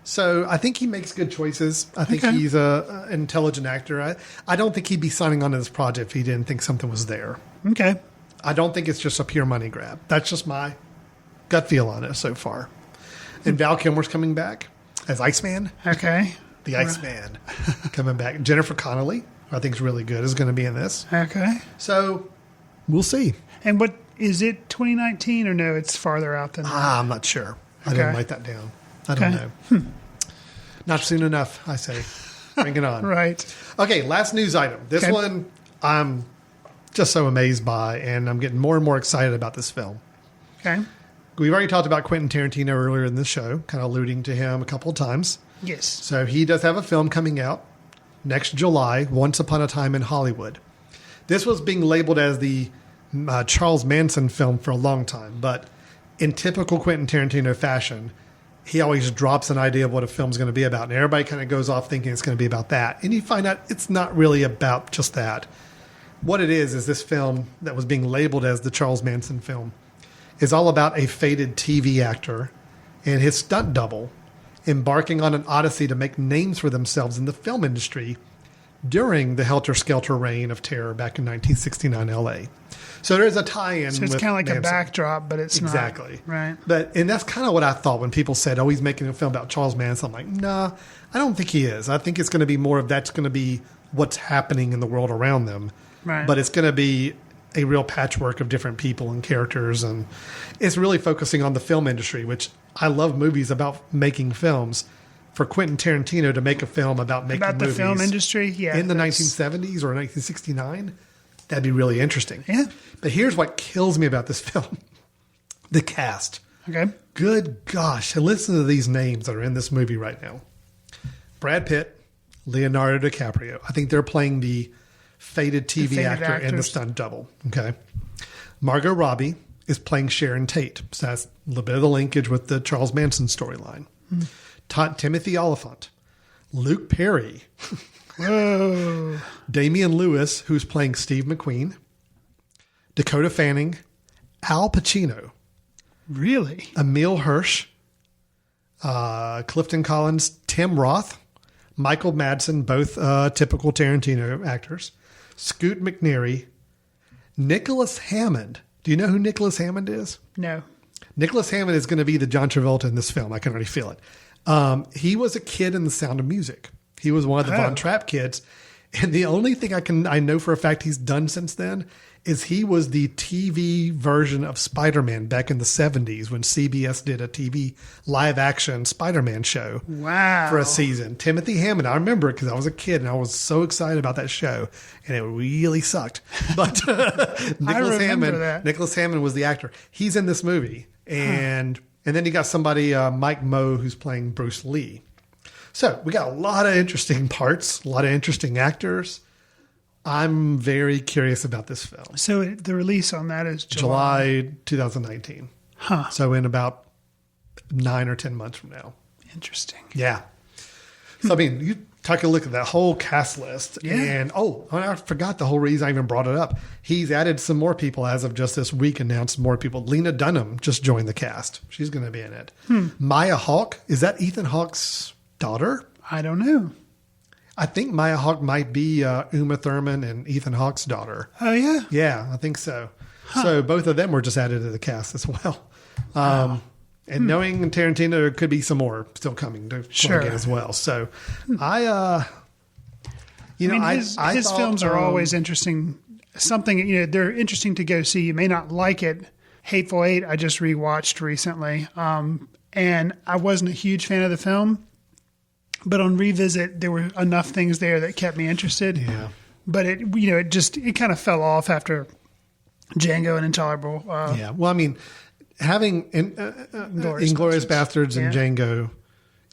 So I think he makes good choices. I think he's an intelligent actor. I don't think he'd be signing on to this project if he didn't think something was there. Okay. I don't think it's just a pure money grab. That's just my gut feel on it so far. And Val Kilmer's coming back as Iceman. Okay. The Iceman coming back. Jennifer Connelly, who I think is really good, is going to be in this. Okay. So we'll see. And what is it, 2019 or no? It's farther out than that? I'm not sure. I didn't write that down. I don't know. Not soon enough, I say. Bring it on. Right. Okay, last news item. This one I'm just so amazed by, and I'm getting more and more excited about this film. Okay. We've already talked about Quentin Tarantino earlier in the show, kind of alluding to him a couple of times. Yes. So he does have a film coming out next July, Once Upon a Time in Hollywood. This was being labeled as the Charles Manson film for a long time, but in typical Quentin Tarantino fashion, he always drops an idea of what a film's going to be about, and everybody kind of goes off thinking it's going to be about that. And you find out it's not really about just that. what it is this film that was being labeled as the Charles Manson film is all about a faded TV actor and his stunt double embarking on an odyssey to make names for themselves in the film industry during the helter-skelter reign of terror back in 1969 LA. So there's a tie-in. So it's kind of like Manson. a backdrop, but it's exactly. not. Right. And that's kind of what I thought when people said, oh, he's making a film about Charles Manson. I'm like, nah, I don't think he is. I think it's going to be more of that's going to be what's happening in the world around them. Right. But it's going to be a real patchwork of different people and characters. And it's really focusing on the film industry, which I love movies about making films. For Quentin Tarantino to make a film about making about the movies film industry, yeah, in the 1970s or 1969, that'd be really interesting. Yeah. But here's what kills me about this film. The cast. Okay. Good gosh. Listen to these names that are in this movie right now. Brad Pitt, Leonardo DiCaprio. I think they're playing the faded TV actor and the stunt double. Okay. Margot Robbie is playing Sharon Tate. So that's a little bit of the linkage with the Charles Manson storyline. Timothy Oliphant. Luke Perry. Whoa. Damian Lewis, who's playing Steve McQueen. Dakota Fanning. Al Pacino. Really? Emile Hirsch. Clifton Collins. Tim Roth. Michael Madsen, both typical Tarantino actors. Scoot McNairy. Nicholas Hammond. Do you know who Nicholas Hammond is? No. Nicholas Hammond is going to be the John Travolta in this film. I can already feel it. He was a kid in The Sound of Music. He was one of the Von Trapp kids. And the only thing I know for a fact he's done since then is he was the TV version of Spider-Man back in the 70s when CBS did a TV live action Spider-Man show. Wow. For a season. Timothy Hammond, I remember it because I was a kid and I was so excited about that show and it really sucked. But Nicholas Hammond was the actor. He's in this movie. And then you got somebody, Mike Moe, who's playing Bruce Lee. So we got a lot of interesting parts, a lot of interesting actors. I'm very curious about this film. So the release on that is July 2019. Huh. So in about 9 or 10 months from now. Interesting. Yeah. So, I mean, you take a look at that whole cast list. Yeah. And, I forgot the whole reason I even brought it up. He's added some more people as of just this week, announced more people. Lena Dunham just joined the cast. She's going to be in it. Maya Hawke. Is that Ethan Hawke's daughter? I don't know. I think Maya Hawke might be Uma Thurman and Ethan Hawke's daughter. Oh, yeah? Yeah, I think so. So both of them were just added to the cast as well. And knowing Tarantino, there could be some more still coming to plug in as well. So his films are always interesting. Something, they're interesting to go see. You may not like it. Hateful Eight, I just rewatched recently. And I wasn't a huge fan of the film. But on revisit, there were enough things there that kept me interested. Yeah. But it kind of fell off after Django and Intolerable. Yeah. Well, I mean, having Inglourious Bastards and Django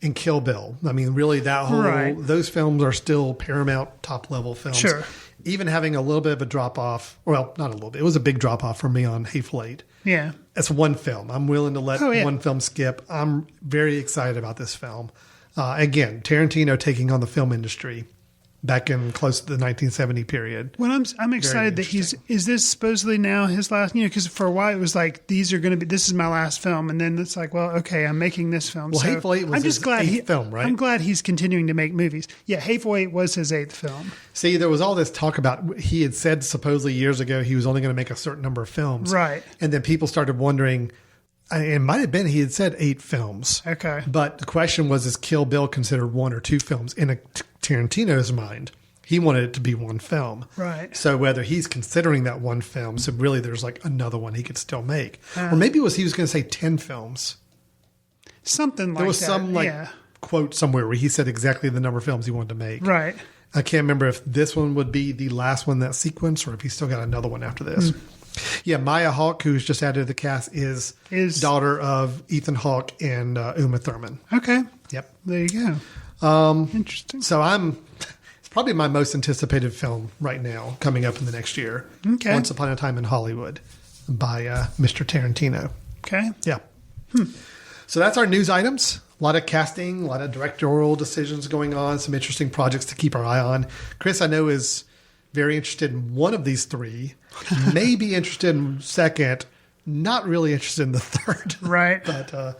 and Kill Bill. I mean, really that whole, those films are still Paramount top level films. Sure. Even having a little bit of a drop off, well, not a little bit, it was a big drop off for me on Hateful Eight. Yeah. That's one film. I'm willing to let one film skip. I'm very excited about this film. Again, Tarantino taking on the film industry back in close to the 1970 period. Well, I'm excited that is this supposedly now his last, because for a while it was like, this is my last film. And then it's like, well, okay, I'm making this film. Well, so Hateful Eight was his eighth film, right? I'm glad he's continuing to make movies. Yeah, Hateful Eight was his 8th film. See, there was all this talk about, he had said supposedly years ago he was only going to make a certain number of films. Right. And then people started wondering, it might have been he had said 8 films. Okay. But the question was, is Kill Bill considered 1 or 2 films? In Tarantino's mind, he wanted it to be 1 film. Right. So whether he's considering that 1 film, so really there's like another one he could still make. Or maybe he was going to say 10 films. Something like that. There was some quote somewhere where he said exactly the number of films he wanted to make. Right. I can't remember if this one would be the last one in that sequence or if he's still got another one after this. Yeah, Maya Hawke, who's just added to the cast, is daughter of Ethan Hawke and Uma Thurman. Okay. Yep. There you go. Interesting. So it's probably my most anticipated film right now coming up in the next year. Okay. Once Upon a Time in Hollywood by Mr. Tarantino. Okay. Yeah. So that's our news items. A lot of casting, a lot of directorial decisions going on, some interesting projects to keep our eye on. Chris, I know, is very interested in one of these three, maybe interested in second, not really interested in the third. Right. But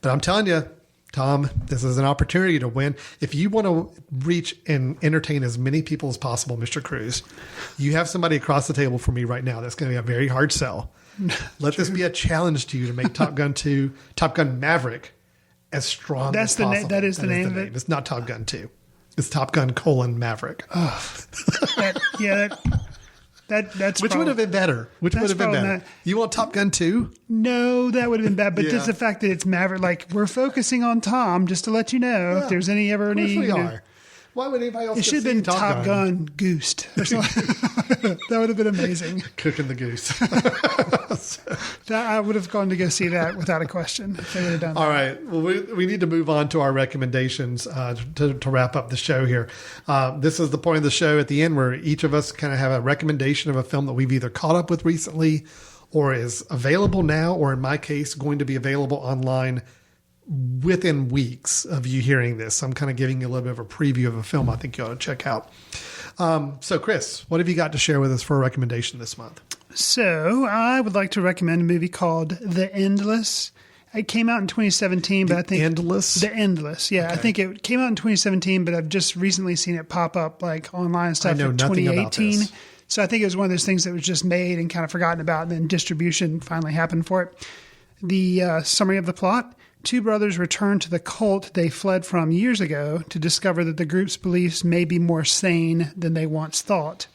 I'm telling you, Tom, this is an opportunity to win. If you want to reach and entertain as many people as possible, Mr. Cruz, you have somebody across the table for me right now that's going to be a very hard sell. Let this be a challenge to you to make Top Gun Maverick as strong as possible. That is the name of it? It's not Top Gun 2. It's Top Gun : Maverick. That's Which would have been better? You want Top Gun 2? No, that would have been bad. But just the fact that it's Maverick, like we're focusing on Tom, just to let you know if there's any. We are. Why would anybody else? It should have been Top Gun Goosed. That would have been amazing. Cooking the goose. I would have gone to go see that without a question. If they would have done that. All right. Well, we need to move on to our recommendations to wrap up the show here. This is the point of the show at the end where each of us kind of have a recommendation of a film that we've either caught up with recently or is available now, or in my case, going to be available online within weeks of you hearing this. I'm kind of giving you a little bit of a preview of a film I think you ought to check out. So, Chris, what have you got to share with us for a recommendation this month? So, I would like to recommend a movie called The Endless. It came out in 2017, but I think... The Endless, yeah. Okay. I think it came out in 2017, but I've just recently seen it pop up like online and stuff in 2018. So I think it was one of those things that was just made and kind of forgotten about, and then distribution finally happened for it. The summary of the plot: two brothers return to the cult they fled from years ago to discover that the group's beliefs may be more sane than they once thought.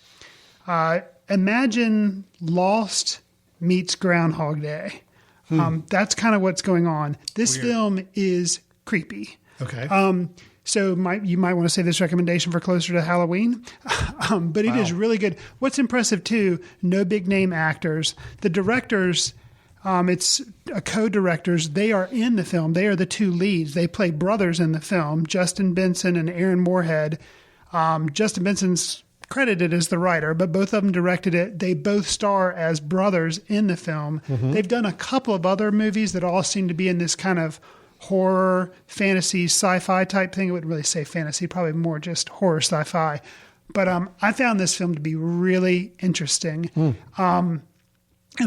Imagine Lost meets Groundhog Day. That's kind of what's going on. This film is creepy. Okay. So you might want to save this recommendation for closer to Halloween. But it is really good. What's impressive, too, no big name actors. The directors... it's co-directors. They are in the film. They are the two leads. They play brothers in the film, Justin Benson and Aaron Moorhead. Justin Benson's credited as the writer, but both of them directed it. They both star as brothers in the film. Mm-hmm. They've done a couple of other movies that all seem to be in this kind of horror, fantasy, sci-fi type thing. I wouldn't really say fantasy, probably more just horror, sci-fi. But I found this film to be really interesting. And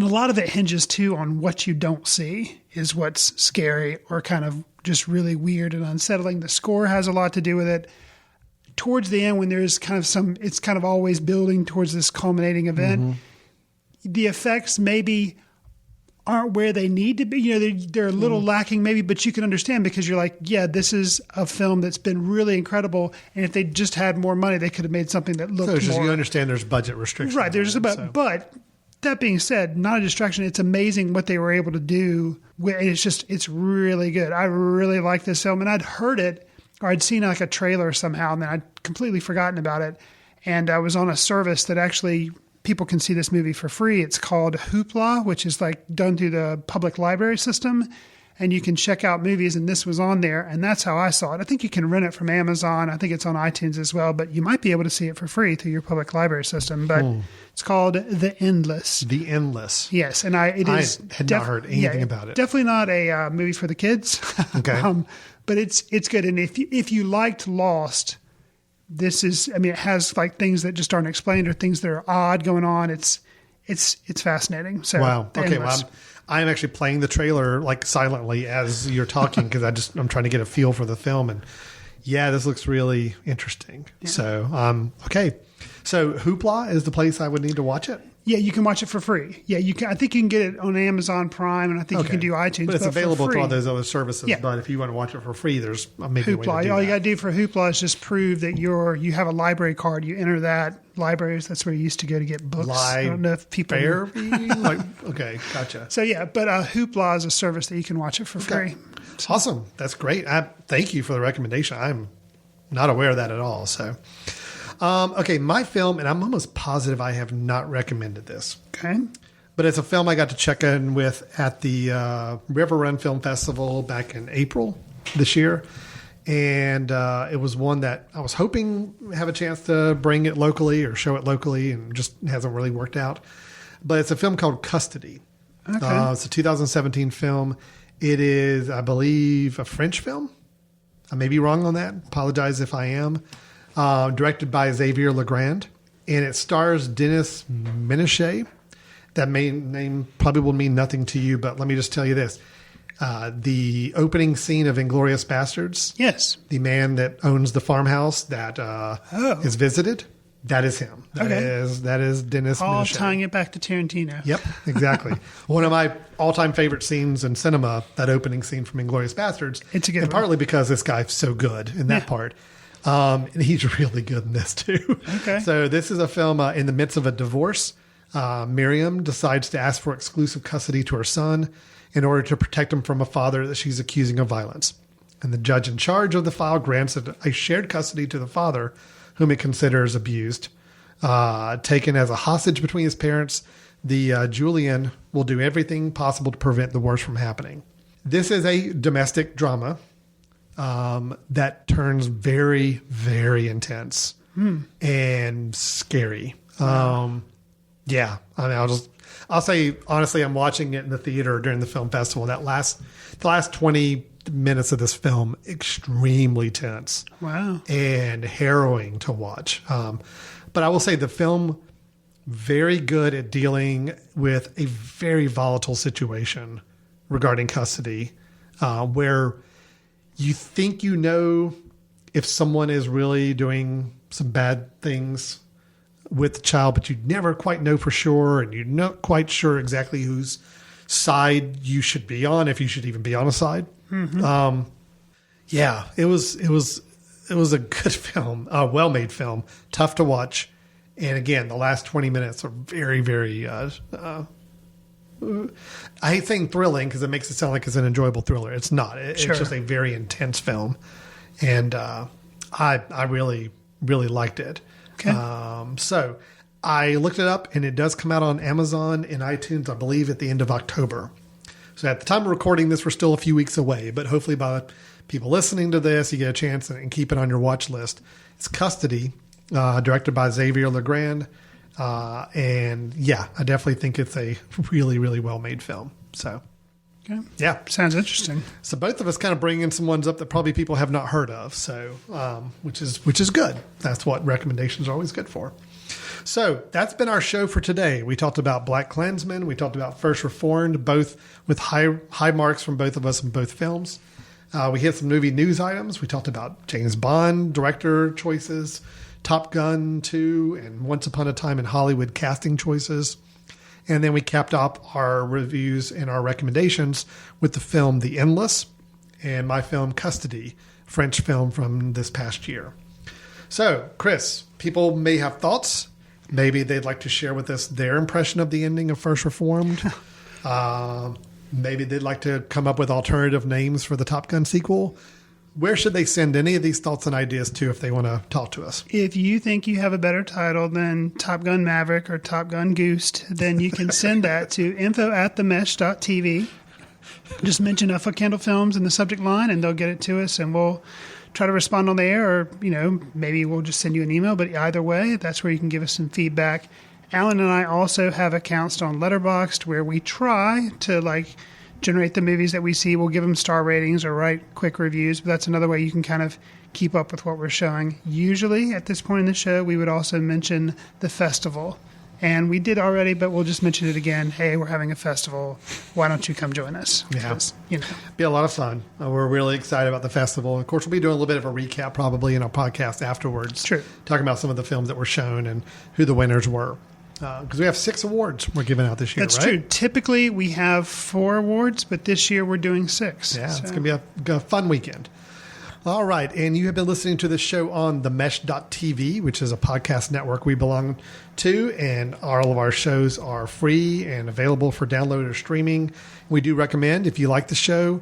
a lot of it hinges, too, on what you don't see is what's scary or kind of just really weird and unsettling. The score has a lot to do with it. Towards the end, when there's kind of it's kind of always building towards this culminating event. The effects maybe aren't where they need to be. You know, they're a little lacking maybe, but you can understand because you're like, yeah, this is a film that's been really incredible. And if they just had more money, they could have made something that looked more... You understand there's budget restrictions. Right. But that being said, not a distraction. It's amazing what they were able to do. It's really good. I really like this film, and I'd heard it, or I'd seen like a trailer somehow, and then I'd completely forgotten about it. And I was on a service that actually people can see this movie for free. It's called Hoopla, which is like done through the public library system. And you can check out movies, and this was on there, and that's how I saw it. I think you can rent it from Amazon. I think it's on iTunes as well, but you might be able to see it for free through your public library system. But it's called The Endless. The Endless. Yes, and I had not heard anything about it. Definitely not a movie for the kids. Okay, but it's good. And if you liked Lost, this is. I mean, it has like things that just aren't explained or things that are odd going on. It's fascinating. So wow. The Okay. Endless. Well, I'm actually playing the trailer like silently as you're talking because I'm trying to get a feel for the film, and yeah, this looks really interesting. Yeah. So okay. So Hoopla is the place I would need to watch it. Yeah, you can watch it for free. Yeah, you can. I think you can get it on Amazon Prime, and I think you can do iTunes. But it's available through all those other services. Yeah. But if you want to watch it for free, there's maybe Hoopla. a way to do all that. You got to do for Hoopla is just prove that you have a library card. You enter that. Libraries, that's where you used to go to get books. I don't know if people... Okay, gotcha. So yeah, but Hoopla is a service that you can watch it for free. So. Awesome. That's great. Thank you for the recommendation. I'm not aware of that at all. So, okay, my film, and I'm almost positive I have not recommended this. Okay. But it's a film I got to check in with at the River Run Film Festival back in April this year. And it was one that I was hoping have a chance to bring it locally or show it locally, and just hasn't really worked out. But it's a film called Custody. Okay. It's a 2017 film. It is, I believe, a French film. I may be wrong on that. Apologize if I am. Directed by Xavier Legrand. and it stars Dennis Menashe. That name probably will mean nothing to you, but let me just tell you this. The opening scene of Inglourious Bastards. Yes. The man that owns the farmhouse that is visited. That is him. That is Dennis All Menashe. tying it back to Tarantino. Yep, exactly. One of my all-time favorite scenes in cinema, that opening scene from Inglourious Bastards. It's a good one. Partly because this guy's so good in that part. And he's really good in this too. Okay. So this is a film in the midst of a divorce. Miriam decides to ask for exclusive custody to her son in order to protect him from a father that she's accusing of violence. And the judge in charge of the file grants a shared custody to the father, whom it considers abused. Taken as a hostage between his parents, the Julian will do everything possible to prevent the worst from happening. This is a domestic drama that turns very, very intense and scary. Yeah, I mean, I'll say honestly, I'm watching it in the theater during the film festival. The last 20 minutes of this film, extremely tense. Wow. And harrowing to watch. But I will say the film, very good at dealing with a very volatile situation regarding custody, where you think you know if someone is really doing some bad things with the child, but you never quite know for sure, and you're not quite sure exactly whose side you should be on, if you should even be on a side. Mm-hmm. Yeah, it was a good film, a well-made film, tough to watch. And again, the last 20 minutes are very, very, I hate saying thrilling because it makes it sound like it's an enjoyable thriller. It's not. It's just a very intense film. And I really, really liked it. Okay. So I looked it up, and it does come out on Amazon and iTunes, I believe, at the end of October. So at the time of recording this, we're still a few weeks away, but hopefully by people listening to this, you get a chance and keep it on your watch list. It's Custody, directed by Xavier Legrand. And yeah, I definitely think it's a really, really well-made film. So, okay. Yeah. Sounds interesting. So both of us kind of bringing some ones up that probably people have not heard of. So, which is good. That's what recommendations are always good for. So that's been our show for today. We talked about BlackKklansman. We talked about First Reformed, both with high marks from both of us in both films. We hit some movie news items. We talked about James Bond director choices, Top Gun 2, and Once Upon a Time in Hollywood casting choices. And then we capped off our reviews and our recommendations with the film The Endless and my film Custody, French film from this past year. So, Chris, people may have thoughts. Maybe they'd like to share with us their impression of the ending of First Reformed. Maybe they'd like to come up with alternative names for the Top Gun sequel. Where should they send any of these thoughts and ideas to if they want to talk to us? If you think you have a better title than Top Gun Maverick or Top Gun Goose, then you can send that to info@themesh.tv. Just mention Footcandle Films in the subject line, and they'll get it to us, and we'll try to respond on the air, or, maybe we'll just send you an email. But either way, that's where you can give us some feedback. Alan and I also have accounts on Letterboxd where we try to generate the movies that we see. We'll give them star ratings or write quick reviews, but that's another way you can kind of keep up with what we're showing. Usually at this point in the show, we would also mention the festival. And we did already, but we'll just mention it again. Hey, we're having a festival. Why don't you come join us? Because, be a lot of fun. We're really excited about the festival. Of course, we'll be doing a little bit of a recap probably in our podcast afterwards. True. Talking about some of the films that were shown and who the winners were. Because we have 6 awards we're giving out this year, That's right? true. Typically, we have 4 awards, but this year we're doing 6. Yeah, it's going to be a fun weekend. All right, and you have been listening to this show on themesh.tv, which is a podcast network we belong to, and all of our shows are free and available for download or streaming. We do recommend, if you like the show,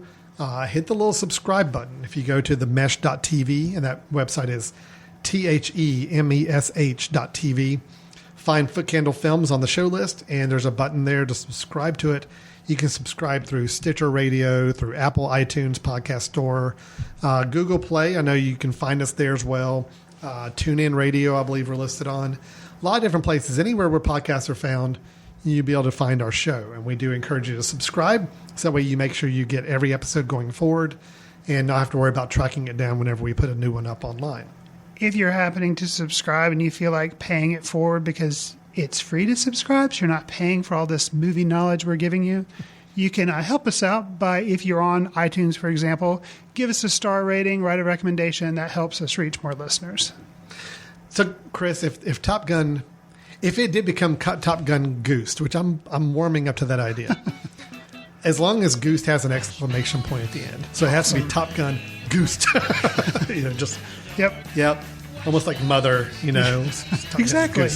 hit the little subscribe button. If you go to themesh.tv, and that website is themesh.tv, find Footcandle Films on the show list, and there's a button there to subscribe to it. You can subscribe through Stitcher Radio, through Apple iTunes Podcast Store, Google Play. I know you can find us there as well. TuneIn Radio, I believe we're listed on. A lot of different places. Anywhere where podcasts are found, you'll be able to find our show. And we do encourage you to subscribe, so that way you make sure you get every episode going forward and not have to worry about tracking it down whenever we put a new one up online. if you're happening to subscribe and you feel like paying it forward because it's free to subscribe, so you're not paying for all this movie knowledge we're giving you, you can help us out by, if you're on iTunes, for example, give us a star rating, write a recommendation. That helps us reach more listeners. So, Chris, if Top Gun, if it did become Top Gun Goose, which I'm warming up to that idea, as long as Goose has an exclamation point at the end, so it has to be Top Gun Goose. Just yep, almost like Mother. Exactly.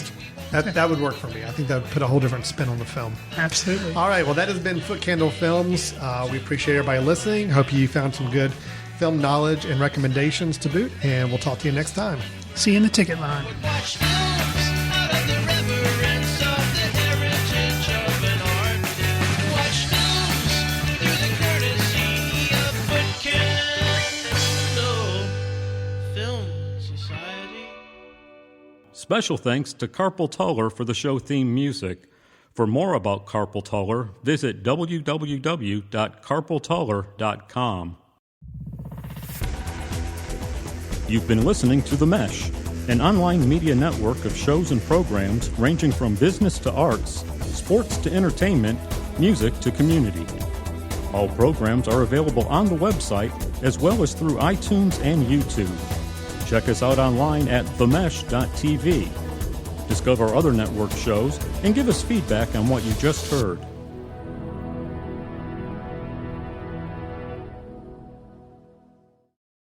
That would work for me. I think that would put a whole different spin on the film. Absolutely. All right. Well, that has been Footcandle Films. We appreciate everybody listening. Hope you found some good film knowledge and recommendations to boot. And we'll talk to you next time. See you in the ticket line. Special thanks to Carpal Tuller for the show theme music. For more about Carpal Tuller, visit www.carpaltuller.com. You've been listening to The Mesh, an online media network of shows and programs ranging from business to arts, sports to entertainment, music to community. All programs are available on the website as well as through iTunes and YouTube. Check us out online at themesh.tv. Discover other network shows and give us feedback on what you just heard.